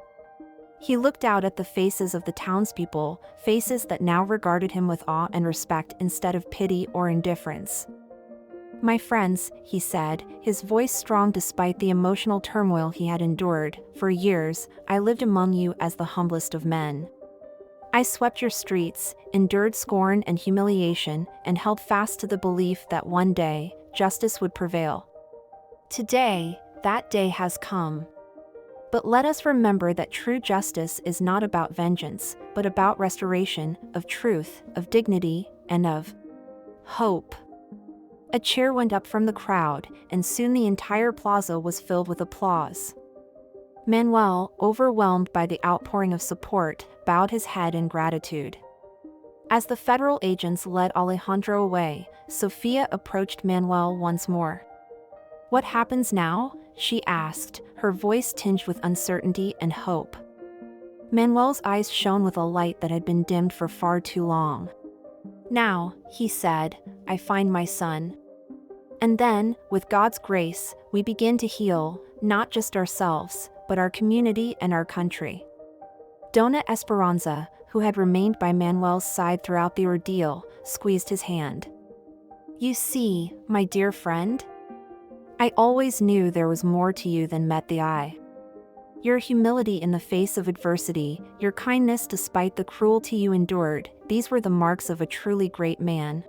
He looked out at the faces of the townspeople, faces that now regarded him with awe and respect instead of pity or indifference. "My friends," he said, his voice strong despite the emotional turmoil he had endured, "for years, I lived among you as the humblest of men. I swept your streets, endured scorn and humiliation, and held fast to the belief that one day, justice would prevail. Today, that day has come. But let us remember that true justice is not about vengeance, but about restoration, of truth, of dignity, and of hope." A cheer went up from the crowd, and soon the entire plaza was filled with applause. Manuel, overwhelmed by the outpouring of support, bowed his head in gratitude. As the federal agents led Alejandro away, Sofia approached Manuel once more. "What happens now?" she asked, her voice tinged with uncertainty and hope. Manuel's eyes shone with a light that had been dimmed for far too long. "Now," he said, "I find my son. And then, with God's grace, we begin to heal, not just ourselves, but our community and our country." Dona Esperanza, who had remained by Manuel's side throughout the ordeal, squeezed his hand. "You see, my dear friend? I always knew there was more to you than met the eye. Your humility in the face of adversity, your kindness despite the cruelty you endured, these were the marks of a truly great man."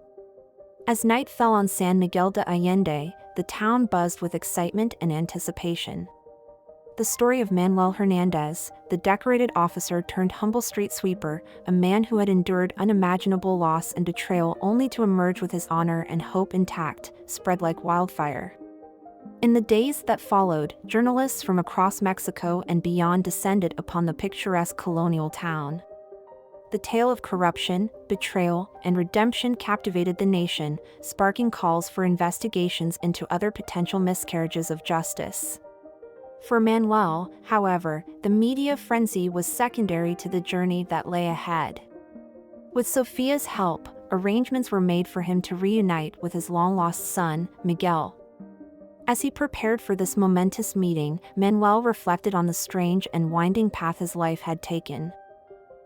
As night fell on San Miguel de Allende, the town buzzed with excitement and anticipation. The story of Manuel Hernandez, the decorated officer turned humble street sweeper, a man who had endured unimaginable loss and betrayal only to emerge with his honor and hope intact, spread like wildfire. In the days that followed, journalists from across Mexico and beyond descended upon the picturesque colonial town. The tale of corruption, betrayal, and redemption captivated the nation, sparking calls for investigations into other potential miscarriages of justice. For Manuel, however, the media frenzy was secondary to the journey that lay ahead. With Sofia's help, arrangements were made for him to reunite with his long-lost son, Miguel. As he prepared for this momentous meeting, Manuel reflected on the strange and winding path his life had taken.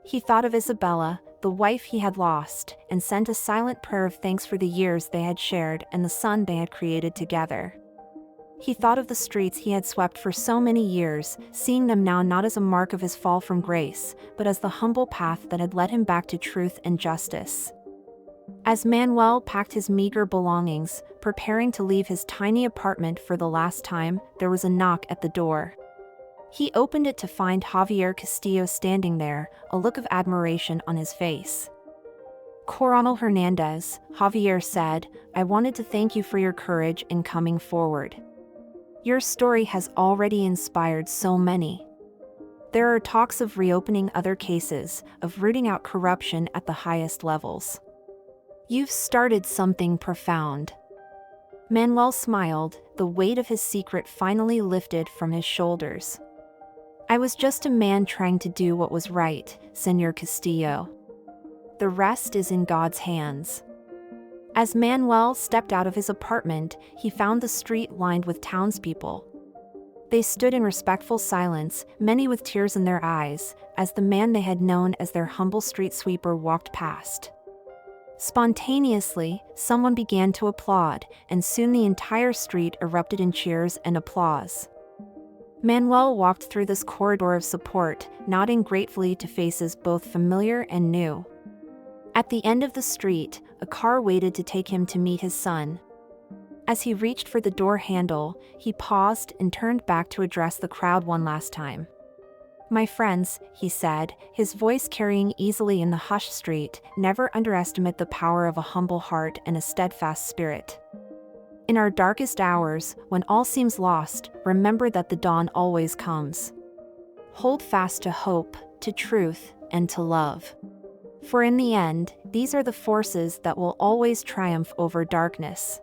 He thought of Isabella, the wife he had lost, and sent a silent prayer of thanks for the years they had shared and the son they had created together. He thought of the streets he had swept for so many years, seeing them now not as a mark of his fall from grace, but as the humble path that had led him back to truth and justice. As Manuel packed his meager belongings, preparing to leave his tiny apartment for the last time, there was a knock at the door. He opened it to find Javier Castillo standing there, a look of admiration on his face. "Coronel Hernandez," Javier said, "I wanted to thank you for your courage in coming forward. Your story has already inspired so many. There are talks of reopening other cases, of rooting out corruption at the highest levels. You've started something profound." Manuel smiled, the weight of his secret finally lifted from his shoulders. "I was just a man trying to do what was right, Señor Castillo. The rest is in God's hands." As Manuel stepped out of his apartment, he found the street lined with townspeople. They stood in respectful silence, many with tears in their eyes, as the man they had known as their humble street sweeper walked past. Spontaneously, someone began to applaud, and soon the entire street erupted in cheers and applause. Manuel walked through this corridor of support, nodding gratefully to faces both familiar and new. At the end of the street, a car waited to take him to meet his son. As he reached for the door handle, he paused and turned back to address the crowd one last time. "My friends," he said, his voice carrying easily in the hushed street, "never underestimate the power of a humble heart and a steadfast spirit. In our darkest hours, when all seems lost, remember that the dawn always comes. Hold fast to hope, to truth, and to love. For in the end, these are the forces that will always triumph over darkness.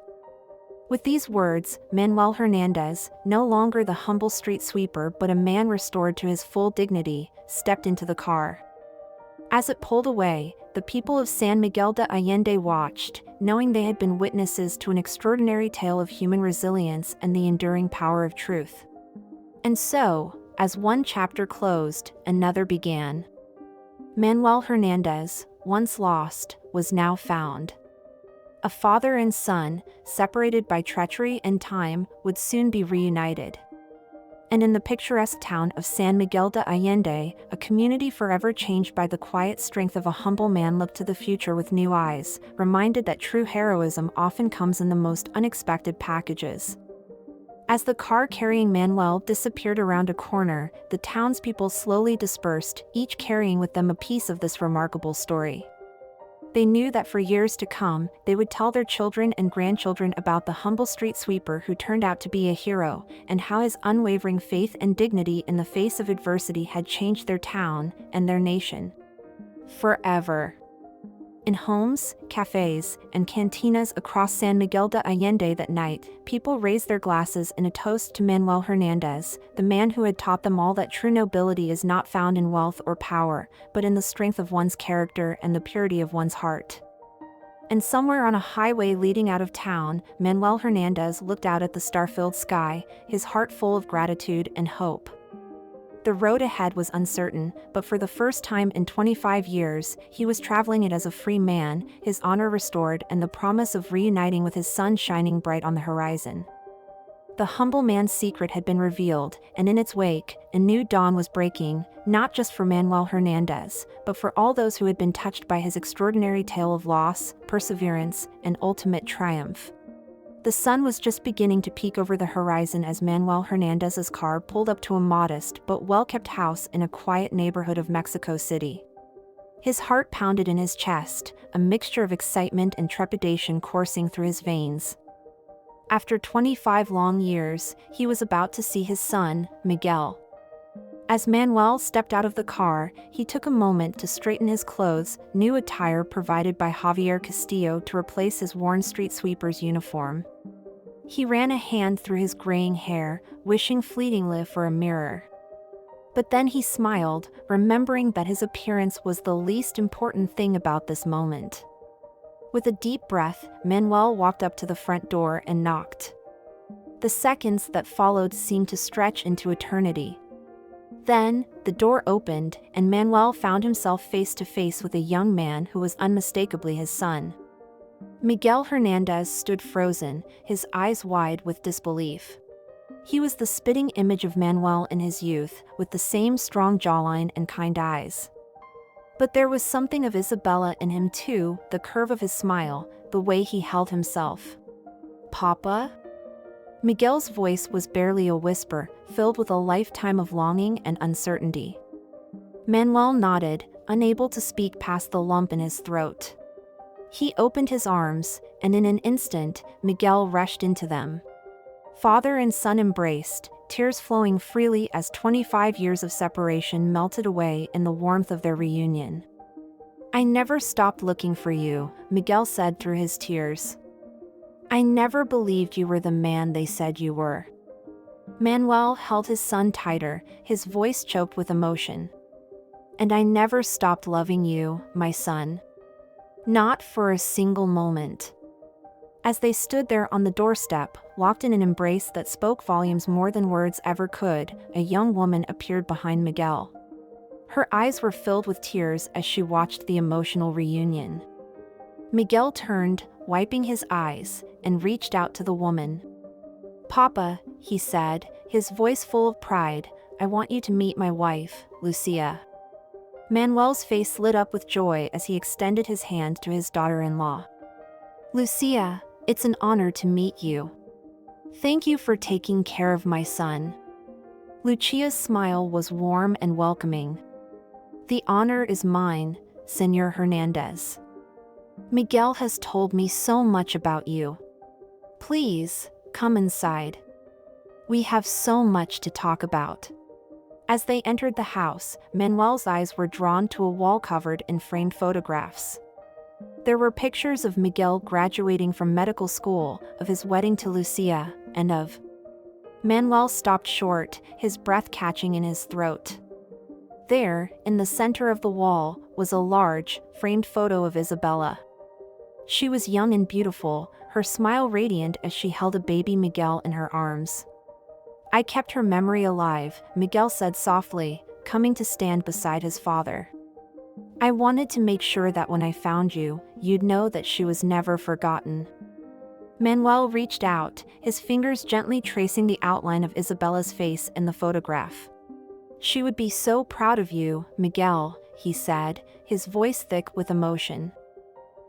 With these words, Manuel Hernandez, no longer the humble street sweeper but a man restored to his full dignity, stepped into the car. As it pulled away, the people of San Miguel de Allende watched, knowing they had been witnesses to an extraordinary tale of human resilience and the enduring power of truth. And so, as one chapter closed, another began. Manuel Hernandez, once lost, was now found. A father and son, separated by treachery and time, would soon be reunited. And in the picturesque town of San Miguel de Allende, a community forever changed by the quiet strength of a humble man looked to the future with new eyes, reminded that true heroism often comes in the most unexpected packages. As the car carrying Manuel disappeared around a corner, the townspeople slowly dispersed, each carrying with them a piece of this remarkable story. They knew that for years to come, they would tell their children and grandchildren about the humble street sweeper who turned out to be a hero, and how his unwavering faith and dignity in the face of adversity had changed their town and their nation forever. In homes, cafes, and cantinas across San Miguel de Allende that night, people raised their glasses in a toast to Manuel Hernandez, the man who had taught them all that true nobility is not found in wealth or power, but in the strength of one's character and the purity of one's heart. And somewhere on a highway leading out of town, Manuel Hernandez looked out at the star-filled sky, his heart full of gratitude and hope. The road ahead was uncertain, but for the first time in 25 years, he was traveling it as a free man, his honor restored and the promise of reuniting with his son shining bright on the horizon. The humble man's secret had been revealed, and in its wake, a new dawn was breaking, not just for Manuel Hernandez, but for all those who had been touched by his extraordinary tale of loss, perseverance, and ultimate triumph. The sun was just beginning to peek over the horizon as Manuel Hernandez's car pulled up to a modest but well-kept house in a quiet neighborhood of Mexico City. His heart pounded in his chest, a mixture of excitement and trepidation coursing through his veins. After 25 long years, he was about to see his son, Miguel. As Manuel stepped out of the car, he took a moment to straighten his clothes, new attire provided by Javier Castillo to replace his worn street sweeper's uniform. He ran a hand through his graying hair, wishing fleetingly for a mirror. But then he smiled, remembering that his appearance was the least important thing about this moment. With a deep breath, Manuel walked up to the front door and knocked. The seconds that followed seemed to stretch into eternity. Then, the door opened, and Manuel found himself face to face with a young man who was unmistakably his son. Miguel Hernandez stood frozen, his eyes wide with disbelief. He was the spitting image of Manuel in his youth, with the same strong jawline and kind eyes. But there was something of Isabella in him too, the curve of his smile, the way he held himself. "Papa?" Miguel's voice was barely a whisper, filled with a lifetime of longing and uncertainty. Manuel nodded, unable to speak past the lump in his throat. He opened his arms, and in an instant, Miguel rushed into them. Father and son embraced, tears flowing freely as 25 years of separation melted away in the warmth of their reunion. "I never stopped looking for you," Miguel said through his tears. "I never believed you were the man they said you were." Manuel held his son tighter, his voice choked with emotion. "And I never stopped loving you, my son. Not for a single moment." As they stood there on the doorstep, locked in an embrace that spoke volumes more than words ever could, a young woman appeared behind Miguel. Her eyes were filled with tears as she watched the emotional reunion. Miguel turned, wiping his eyes, and reached out to the woman. "Papa," he said, his voice full of pride, "I want you to meet my wife, Lucia." Manuel's face lit up with joy as he extended his hand to his daughter-in-law. "Lucia, it's an honor to meet you. Thank you for taking care of my son." Lucia's smile was warm and welcoming. "The honor is mine, Señor Hernandez. Miguel has told me so much about you. Please, come inside. We have so much to talk about. As they entered the house, Manuel's eyes were drawn to a wall covered in framed photographs. There were pictures of Miguel graduating from medical school, of his wedding to Lucia, and of... Manuel stopped short, his breath catching in his throat. There, in the center of the wall, was a large, framed photo of Isabella. She was young and beautiful, her smile radiant as she held a baby Miguel in her arms. I kept her memory alive, Miguel said softly, coming to stand beside his father. I wanted to make sure that when I found you, you'd know that she was never forgotten. Manuel reached out, his fingers gently tracing the outline of Isabella's face in the photograph. She would be so proud of you, Miguel, he said, his voice thick with emotion.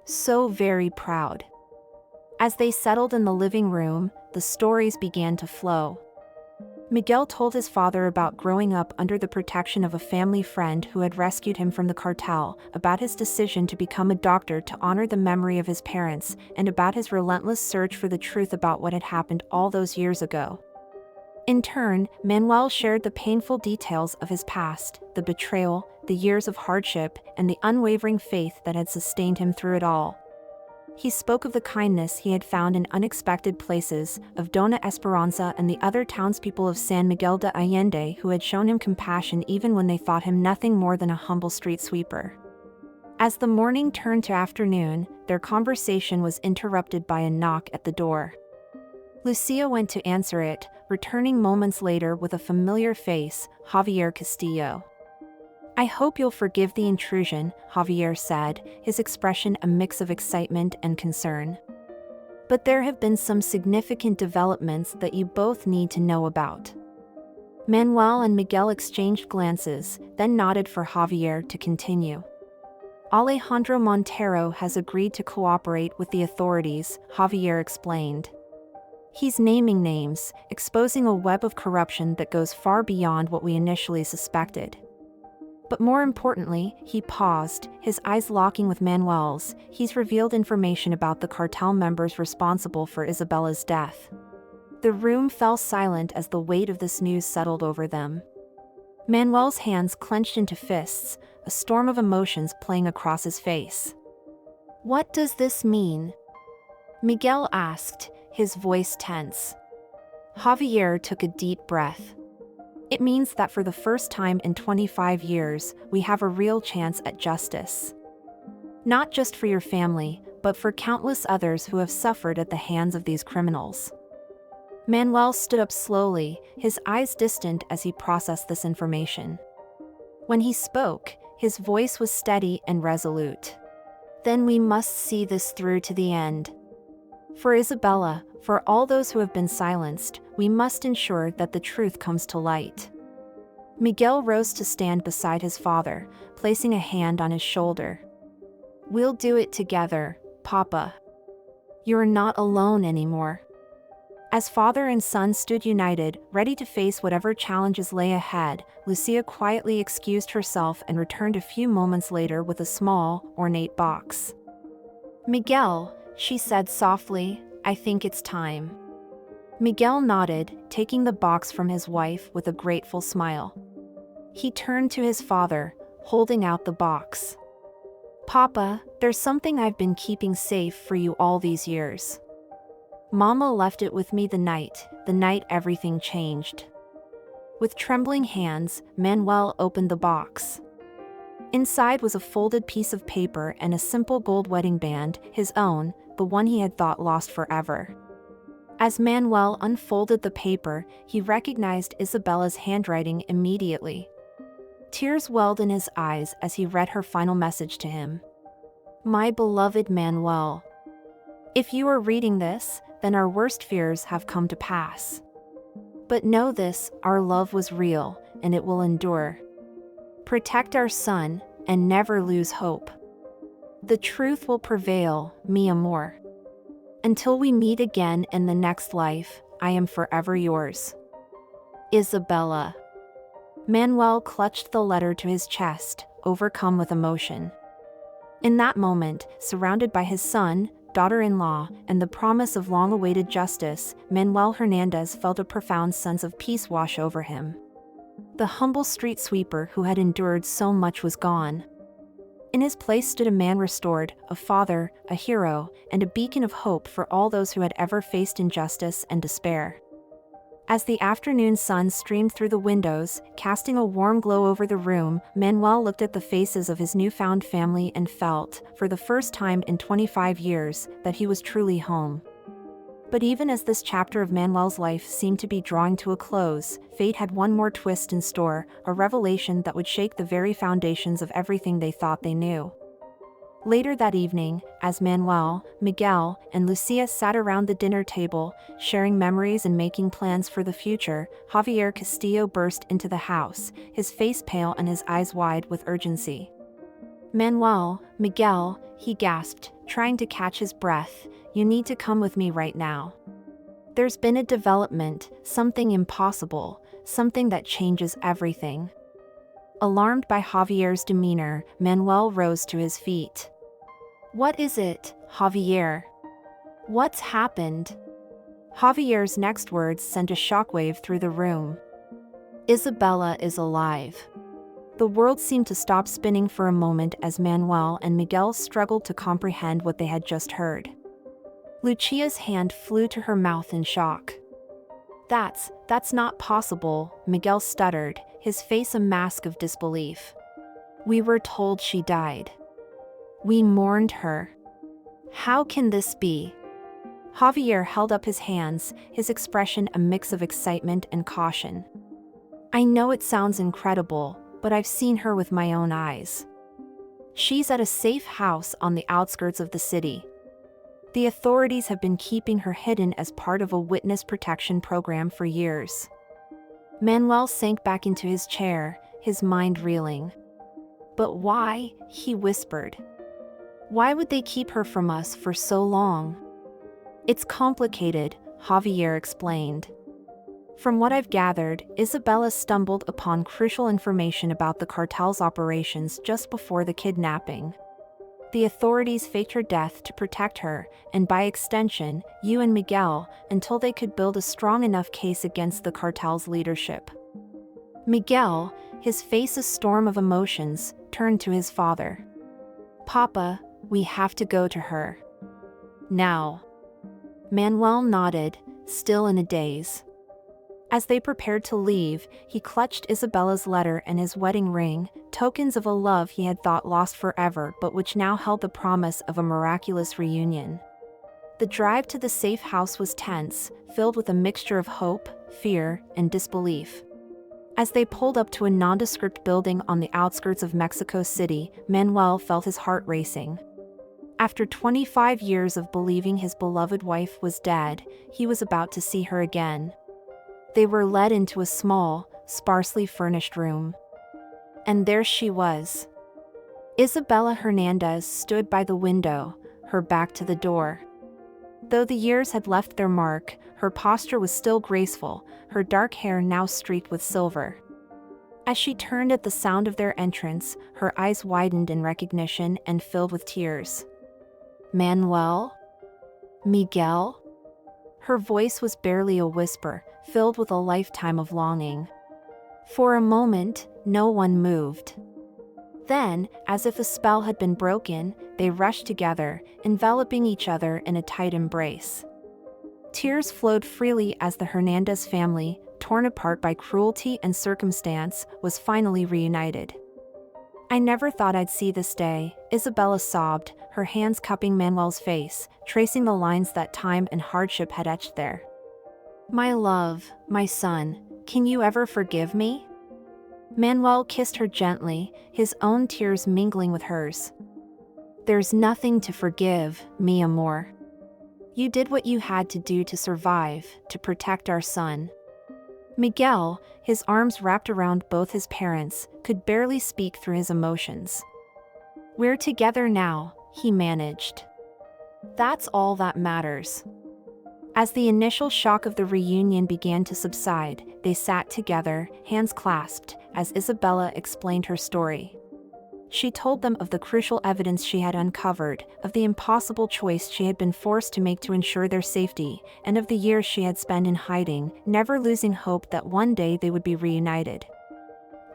So very proud. As they settled in the living room, the stories began to flow. Miguel told his father about growing up under the protection of a family friend who had rescued him from the cartel, about his decision to become a doctor to honor the memory of his parents, and about his relentless search for the truth about what had happened all those years ago. In turn, Manuel shared the painful details of his past, the betrayal, the years of hardship, and the unwavering faith that had sustained him through it all. He spoke of the kindness he had found in unexpected places, of Dona Esperanza and the other townspeople of San Miguel de Allende who had shown him compassion even when they thought him nothing more than a humble street sweeper. As the morning turned to afternoon, their conversation was interrupted by a knock at the door. Lucia went to answer it, returning moments later with a familiar face, Javier Castillo. I hope you'll forgive the intrusion, Javier said, his expression a mix of excitement and concern. But there have been some significant developments that you both need to know about. Manuel and Miguel exchanged glances, then nodded for Javier to continue. Alejandro Montero has agreed to cooperate with the authorities, Javier explained. He's naming names, exposing a web of corruption that goes far beyond what we initially suspected. But more importantly, he paused, his eyes locking with Manuel's. He's revealed information about the cartel members responsible for Isabella's death. The room fell silent as the weight of this news settled over them. Manuel's hands clenched into fists, a storm of emotions playing across his face. What does this mean? Miguel asked, his voice tense. Javier took a deep breath. It means that for the first time in 25 years, we have a real chance at justice. Not just for your family, but for countless others who have suffered at the hands of these criminals. Manuel stood up slowly, his eyes distant as he processed this information. When he spoke, his voice was steady and resolute. Then we must see this through to the end. For Isabella, for all those who have been silenced, we must ensure that the truth comes to light. Miguel rose to stand beside his father, placing a hand on his shoulder. We'll do it together, Papa. You're not alone anymore. As father and son stood united, ready to face whatever challenges lay ahead, Lucia quietly excused herself and returned a few moments later with a small, ornate box. Miguel, she said softly, I think it's time. Miguel nodded, taking the box from his wife with a grateful smile. He turned to his father, holding out the box. Papa, there's something I've been keeping safe for you all these years. Mama left it with me the night everything changed. With trembling hands, Manuel opened the box. Inside was a folded piece of paper and a simple gold wedding band, his own, the one he had thought lost forever. As Manuel unfolded the paper, he recognized Isabella's handwriting immediately. Tears welled in his eyes as he read her final message to him. My beloved Manuel. If you are reading this, then our worst fears have come to pass. But know this, our love was real, and it will endure. Protect our son, and never lose hope. The truth will prevail, mi amor. Until we meet again in the next life, I am forever yours. Isabella. Manuel clutched the letter to his chest, overcome with emotion. In that moment, surrounded by his son, daughter-in-law, and the promise of long-awaited justice, Manuel Hernandez felt a profound sense of peace wash over him. The humble street sweeper who had endured so much was gone. In his place stood a man restored, a father, a hero, and a beacon of hope for all those who had ever faced injustice and despair. As the afternoon sun streamed through the windows, casting a warm glow over the room, Manuel looked at the faces of his newfound family and felt, for the first time in 25 years, that he was truly home. But even as this chapter of Manuel's life seemed to be drawing to a close, fate had one more twist in store, a revelation that would shake the very foundations of everything they thought they knew. Later that evening, as Manuel, Miguel, and Lucia sat around the dinner table, sharing memories and making plans for the future, Javier Castillo burst into the house, his face pale and his eyes wide with urgency. "Manuel, Miguel," he gasped, trying to catch his breath, "you need to come with me right now. There's been a development, something impossible, something that changes everything." Alarmed by Javier's demeanor, Manuel rose to his feet. "What is it, Javier? What's happened?" Javier's next words sent a shockwave through the room. "Isabella is alive." The world seemed to stop spinning for a moment as Manuel and Miguel struggled to comprehend what they had just heard. Lucia's hand flew to her mouth in shock. That's not possible," Miguel stuttered, his face a mask of disbelief. "We were told she died. We mourned her. How can this be?" Javier held up his hands, his expression a mix of excitement and caution. "I know it sounds incredible, but I've seen her with my own eyes. She's at a safe house on the outskirts of the city. The authorities have been keeping her hidden as part of a witness protection program for years." Manuel sank back into his chair, his mind reeling. "But why?" he whispered. "Why would they keep her from us for so long?" "It's complicated," Javier explained. "From what I've gathered, Isabella stumbled upon crucial information about the cartel's operations just before the kidnapping. The authorities faked her death to protect her, and by extension, you and Miguel, until they could build a strong enough case against the cartel's leadership." Miguel, his face a storm of emotions, turned to his father. "Papa, we have to go to her. Now." Manuel nodded, still in a daze. As they prepared to leave, he clutched Isabella's letter and his wedding ring, tokens of a love he had thought lost forever but which now held the promise of a miraculous reunion. The drive to the safe house was tense, filled with a mixture of hope, fear, and disbelief. As they pulled up to a nondescript building on the outskirts of Mexico City, Manuel felt his heart racing. After 25 years of believing his beloved wife was dead, he was about to see her again. They were led into a small, sparsely furnished room. And there she was. Isabella Hernandez stood by the window, her back to the door. Though the years had left their mark, her posture was still graceful, her dark hair now streaked with silver. As she turned at the sound of their entrance, her eyes widened in recognition and filled with tears. "Manuel? Miguel?" Her voice was barely a whisper, filled with a lifetime of longing. For a moment, no one moved. Then, as if a spell had been broken, they rushed together, enveloping each other in a tight embrace. Tears flowed freely as the Hernandez family, torn apart by cruelty and circumstance, was finally reunited. "I never thought I'd see this day," Isabella sobbed, her hands cupping Manuel's face, tracing the lines that time and hardship had etched there. "My love, my son, can you ever forgive me?" Manuel kissed her gently, his own tears mingling with hers. "There's nothing to forgive, mi amor. You did what you had to do to survive, to protect our son." Miguel, his arms wrapped around both his parents, could barely speak through his emotions. "We're together now," he managed. "That's all that matters." As the initial shock of the reunion began to subside, they sat together, hands clasped, as Isabella explained her story. She told them of the crucial evidence she had uncovered, of the impossible choice she had been forced to make to ensure their safety, and of the years she had spent in hiding, never losing hope that one day they would be reunited.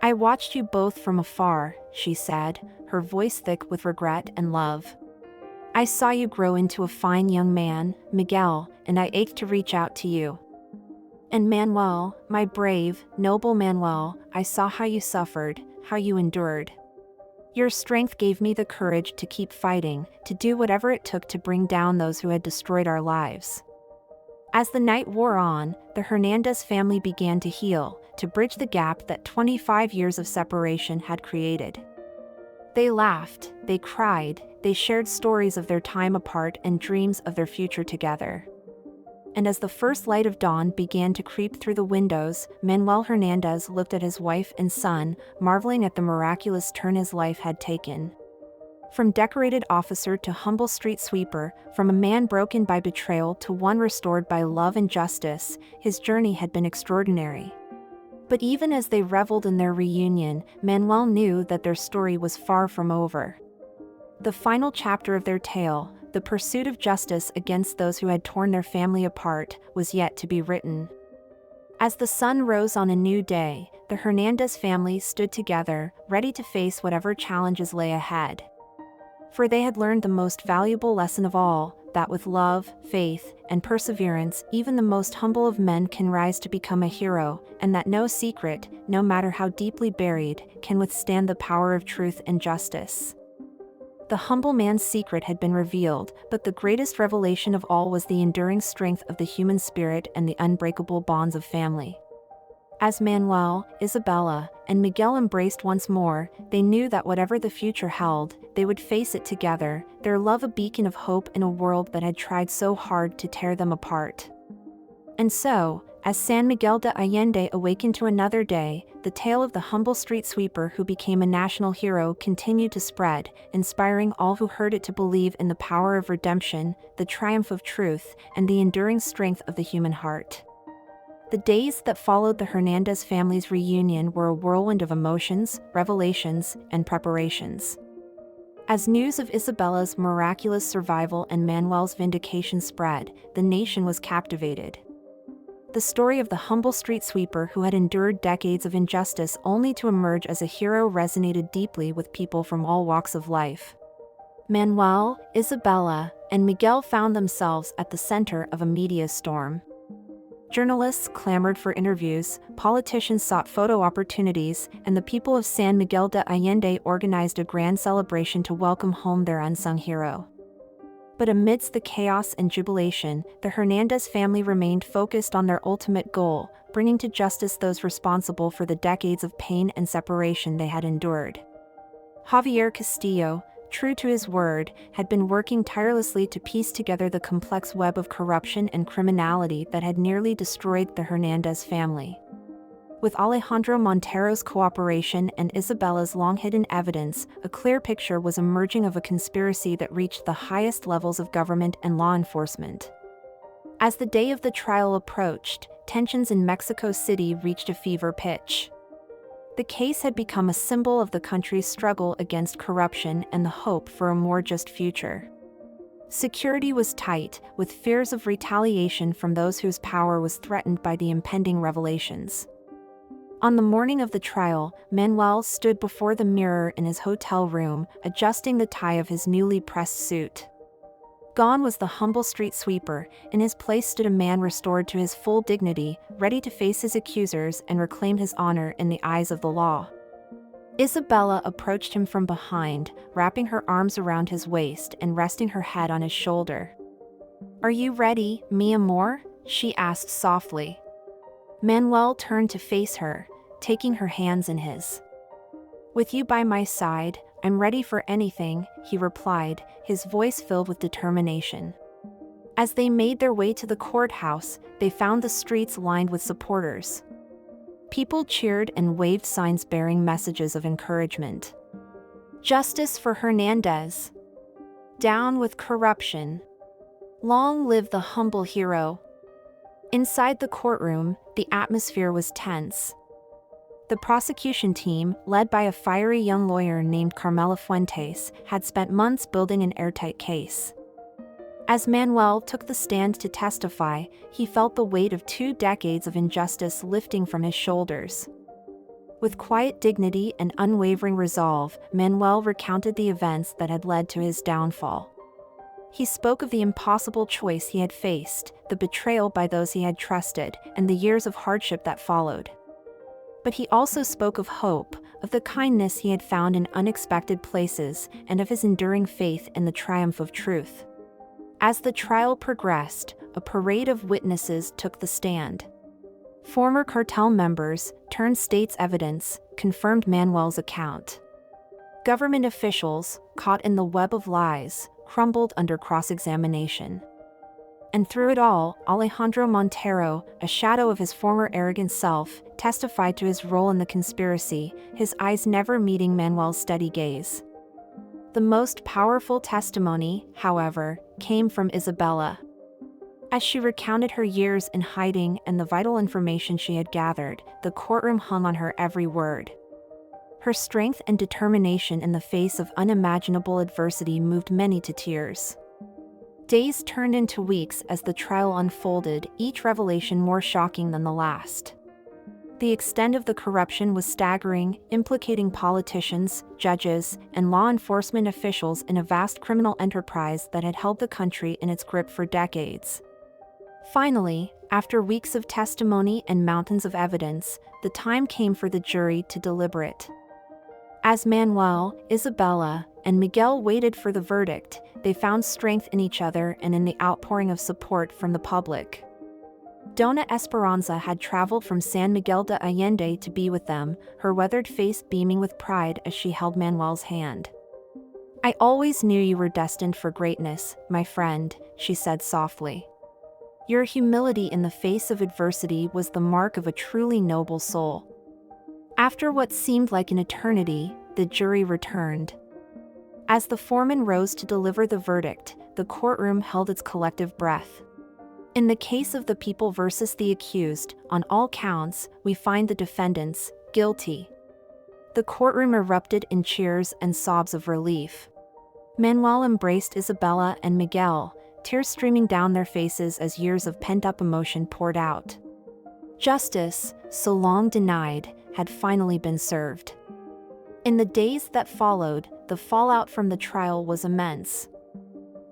"I watched you both from afar," she said, her voice thick with regret and love. "I saw you grow into a fine young man, Miguel, and I ached to reach out to you. And Manuel, my brave, noble Manuel, I saw how you suffered, how you endured. Your strength gave me the courage to keep fighting, to do whatever it took to bring down those who had destroyed our lives." As the night wore on, the Hernandez family began to heal, to bridge the gap that 25 years of separation had created. They laughed, they cried, they shared stories of their time apart and dreams of their future together. And as the first light of dawn began to creep through the windows, Manuel Hernandez looked at his wife and son, marveling at the miraculous turn his life had taken. From decorated officer to humble street sweeper, from a man broken by betrayal to one restored by love and justice, his journey had been extraordinary. But even as they reveled in their reunion, Manuel knew that their story was far from over. The final chapter of their tale, the pursuit of justice against those who had torn their family apart, was yet to be written. As the sun rose on a new day, the Hernandez family stood together, ready to face whatever challenges lay ahead. For they had learned the most valuable lesson of all, that with love, faith, and perseverance, even the most humble of men can rise to become a hero, and that no secret, no matter how deeply buried, can withstand the power of truth and justice. The humble man's secret had been revealed, but the greatest revelation of all was the enduring strength of the human spirit and the unbreakable bonds of family. As Manuel, Isabella, and Miguel embraced once more, they knew that whatever the future held, they would face it together, their love a beacon of hope in a world that had tried so hard to tear them apart. And so, as San Miguel de Allende awakened to another day, the tale of the humble street sweeper who became a national hero continued to spread, inspiring all who heard it to believe in the power of redemption, the triumph of truth, and the enduring strength of the human heart. The days that followed the Hernandez family's reunion were a whirlwind of emotions, revelations, and preparations. As news of Isabella's miraculous survival and Manuel's vindication spread, the nation was captivated. The story of the humble street sweeper who had endured decades of injustice only to emerge as a hero resonated deeply with people from all walks of life. Manuel, Isabella, and Miguel found themselves at the center of a media storm. Journalists clamored for interviews, politicians sought photo opportunities, and the people of San Miguel de Allende organized a grand celebration to welcome home their unsung hero. But amidst the chaos and jubilation, the Hernandez family remained focused on their ultimate goal, bringing to justice those responsible for the decades of pain and separation they had endured. Javier Castillo, true to his word, had been working tirelessly to piece together the complex web of corruption and criminality that had nearly destroyed the Hernandez family. With Alejandro Montero's cooperation and Isabella's long-hidden evidence, a clear picture was emerging of a conspiracy that reached the highest levels of government and law enforcement. As the day of the trial approached, tensions in Mexico City reached a fever pitch. The case had become a symbol of the country's struggle against corruption and the hope for a more just future. Security was tight, with fears of retaliation from those whose power was threatened by the impending revelations. On the morning of the trial, Manuel stood before the mirror in his hotel room, adjusting the tie of his newly pressed suit. Gone was the humble street sweeper, in his place stood a man restored to his full dignity, ready to face his accusers and reclaim his honor in the eyes of the law. Isabella approached him from behind, wrapping her arms around his waist and resting her head on his shoulder. "Are you ready, mi amor?" she asked softly. Manuel turned to face her, taking her hands in his. "With you by my side, I'm ready for anything," he replied, his voice filled with determination. As they made their way to the courthouse, they found the streets lined with supporters. People cheered and waved signs bearing messages of encouragement. "Justice for Hernandez! Down with corruption! Long live the humble hero!" Inside the courtroom, the atmosphere was tense. The prosecution team, led by a fiery young lawyer named Carmela Fuentes, had spent months building an airtight case. As Manuel took the stand to testify, he felt the weight of 2 decades of injustice lifting from his shoulders. With quiet dignity and unwavering resolve, Manuel recounted the events that had led to his downfall. He spoke of the impossible choice he had faced, the betrayal by those he had trusted, and the years of hardship that followed. But he also spoke of hope, of the kindness he had found in unexpected places, and of his enduring faith in the triumph of truth. As the trial progressed, a parade of witnesses took the stand. Former cartel members, turned state's evidence, confirmed Manuel's account. Government officials, caught in the web of lies, crumbled under cross-examination. And through it all, Alejandro Montero, a shadow of his former arrogant self, testified to his role in the conspiracy, his eyes never meeting Manuel's steady gaze. The most powerful testimony, however, came from Isabella. As she recounted her years in hiding and the vital information she had gathered, the courtroom hung on her every word. Her strength and determination in the face of unimaginable adversity moved many to tears. Days turned into weeks as the trial unfolded, each revelation more shocking than the last. The extent of the corruption was staggering, implicating politicians, judges, and law enforcement officials in a vast criminal enterprise that had held the country in its grip for decades. Finally, after weeks of testimony and mountains of evidence, the time came for the jury to deliberate. As Manuel, Isabella, and Miguel waited for the verdict, they found strength in each other and in the outpouring of support from the public. Dona Esperanza had traveled from San Miguel de Allende to be with them, her weathered face beaming with pride as she held Manuel's hand. "I always knew you were destined for greatness, my friend," she said softly. "Your humility in the face of adversity was the mark of a truly noble soul." After what seemed like an eternity, the jury returned. As the foreman rose to deliver the verdict, the courtroom held its collective breath. In the case of the people versus the accused, on all counts, we find the defendants guilty. The courtroom erupted in cheers and sobs of relief. Manuel embraced Isabella and Miguel, tears streaming down their faces as years of pent-up emotion poured out. Justice, so long denied, had finally been served. In the days that followed, the fallout from the trial was immense.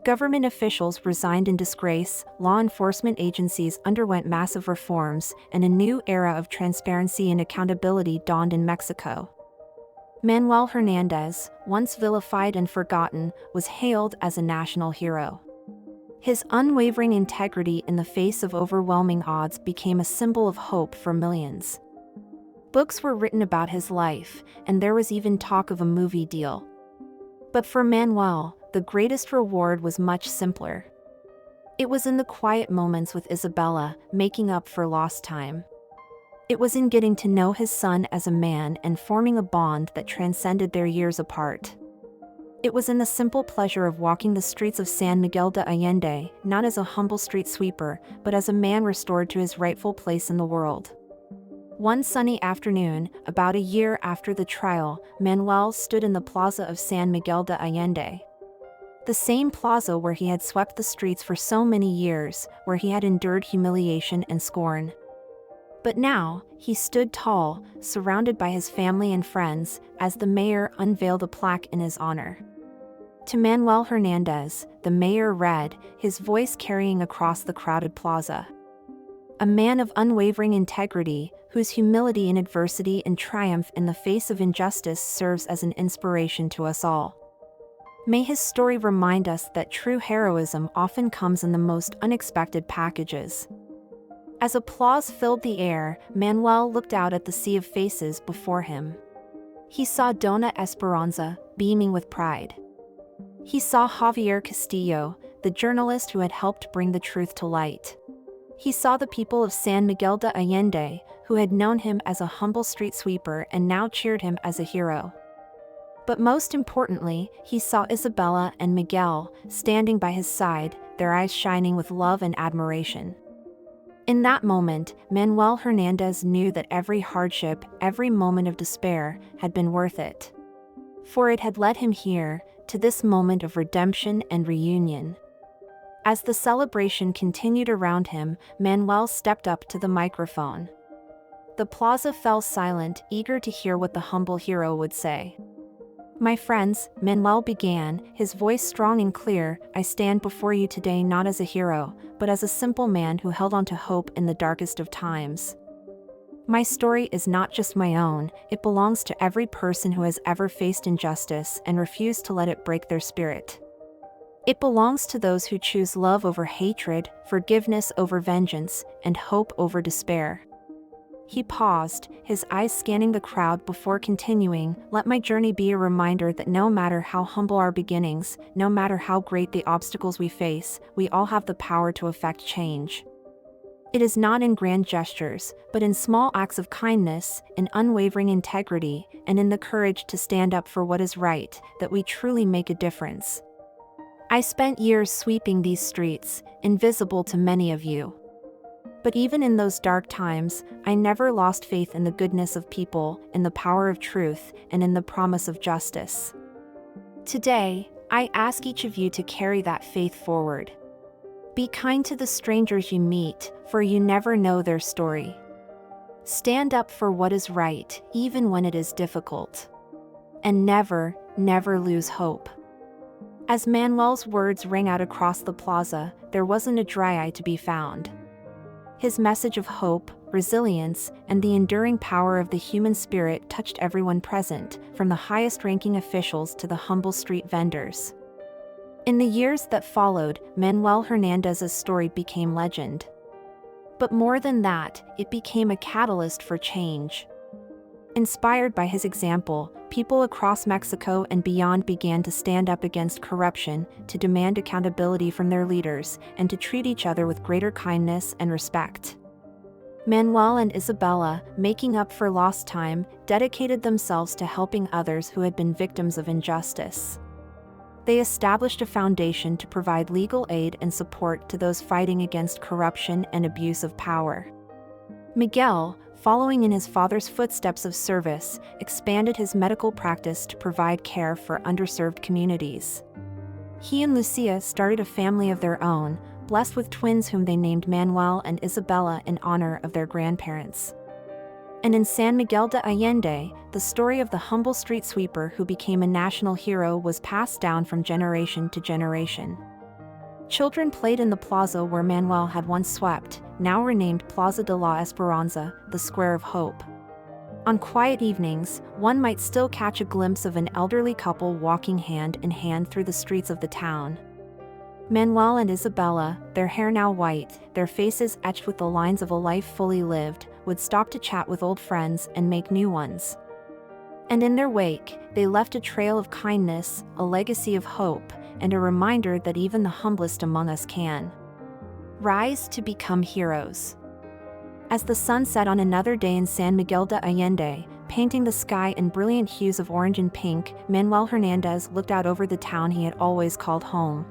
Government officials resigned in disgrace, law enforcement agencies underwent massive reforms, and a new era of transparency and accountability dawned in Mexico. Manuel Hernandez, once vilified and forgotten, was hailed as a national hero. His unwavering integrity in the face of overwhelming odds became a symbol of hope for millions. Books were written about his life, and there was even talk of a movie deal. But for Manuel, the greatest reward was much simpler. It was in the quiet moments with Isabella, making up for lost time. It was in getting to know his son as a man and forming a bond that transcended their years apart. It was in the simple pleasure of walking the streets of San Miguel de Allende, not as a humble street sweeper, but as a man restored to his rightful place in the world. One sunny afternoon, about a year after the trial, Manuel stood in the plaza of San Miguel de Allende. The same plaza where he had swept the streets for so many years, where he had endured humiliation and scorn. But now, he stood tall, surrounded by his family and friends, as the mayor unveiled a plaque in his honor. To Manuel Hernandez, the mayor read, his voice carrying across the crowded plaza. A man of unwavering integrity, whose humility in adversity and triumph in the face of injustice serves as an inspiration to us all. May his story remind us that true heroism often comes in the most unexpected packages. As applause filled the air, Manuel looked out at the sea of faces before him. He saw Dona Esperanza, beaming with pride. He saw Javier Castillo, the journalist who had helped bring the truth to light. He saw the people of San Miguel de Allende, who had known him as a humble street sweeper and now cheered him as a hero. But most importantly, he saw Isabella and Miguel, standing by his side, their eyes shining with love and admiration. In that moment, Manuel Hernandez knew that every hardship, every moment of despair, had been worth it. For it had led him here, to this moment of redemption and reunion. As the celebration continued around him, Manuel stepped up to the microphone. The plaza fell silent, eager to hear what the humble hero would say. "My friends," Manuel began, his voice strong and clear, "I stand before you today not as a hero, but as a simple man who held on to hope in the darkest of times. My story is not just my own, it belongs to every person who has ever faced injustice and refused to let it break their spirit. It belongs to those who choose love over hatred, forgiveness over vengeance, and hope over despair." He paused, his eyes scanning the crowd before continuing, "Let my journey be a reminder that no matter how humble our beginnings, no matter how great the obstacles we face, we all have the power to effect change. It is not in grand gestures, but in small acts of kindness, in unwavering integrity, and in the courage to stand up for what is right, that we truly make a difference. I spent years sweeping these streets, invisible to many of you. But even in those dark times, I never lost faith in the goodness of people, in the power of truth, and in the promise of justice. Today, I ask each of you to carry that faith forward. Be kind to the strangers you meet, for you never know their story. Stand up for what is right, even when it is difficult. And never, never lose hope." As Manuel's words rang out across the plaza, there wasn't a dry eye to be found. His message of hope, resilience, and the enduring power of the human spirit touched everyone present, from the highest-ranking officials to the humble street vendors. In the years that followed, Manuel Hernandez's story became legend. But more than that, it became a catalyst for change. Inspired by his example, people across Mexico and beyond began to stand up against corruption, to demand accountability from their leaders, and to treat each other with greater kindness and respect. Manuel and Isabella, making up for lost time, dedicated themselves to helping others who had been victims of injustice. They established a foundation to provide legal aid and support to those fighting against corruption and abuse of power. Miguel, following in his father's footsteps of service, expanded his medical practice to provide care for underserved communities. He and Lucia started a family of their own, blessed with twins whom they named Manuel and Isabella in honor of their grandparents. And in San Miguel de Allende, the story of the humble street sweeper who became a national hero was passed down from generation to generation. Children played in the plaza where Manuel had once swept, now renamed Plaza de la Esperanza, the Square of Hope. On quiet evenings, one might still catch a glimpse of an elderly couple walking hand in hand through the streets of the town. Manuel and Isabella, their hair now white, their faces etched with the lines of a life fully lived, would stop to chat with old friends and make new ones. And in their wake, they left a trail of kindness, a legacy of hope, and a reminder that even the humblest among us can rise to become heroes. As the sun set on another day in San Miguel de Allende, painting the sky in brilliant hues of orange and pink, Manuel Hernandez looked out over the town he had always called home.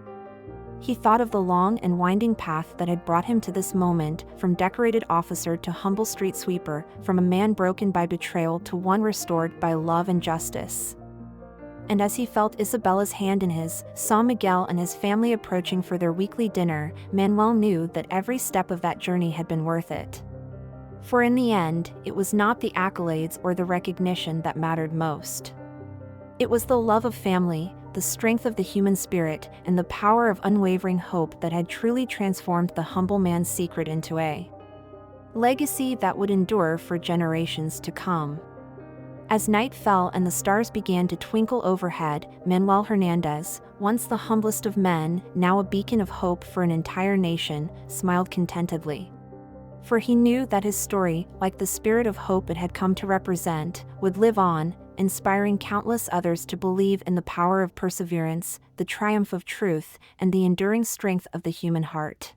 He thought of the long and winding path that had brought him to this moment, from decorated officer to humble street sweeper, from a man broken by betrayal to one restored by love and justice. And as he felt Isabella's hand in his, saw Miguel and his family approaching for their weekly dinner, Manuel knew that every step of that journey had been worth it. For in the end, it was not the accolades or the recognition that mattered most. It was the love of family, the strength of the human spirit, and the power of unwavering hope that had truly transformed the humble man's secret into a legacy that would endure for generations to come. As night fell and the stars began to twinkle overhead, Manuel Hernandez, once the humblest of men, now a beacon of hope for an entire nation, smiled contentedly. For he knew that his story, like the spirit of hope it had come to represent, would live on, inspiring countless others to believe in the power of perseverance, the triumph of truth, and the enduring strength of the human heart.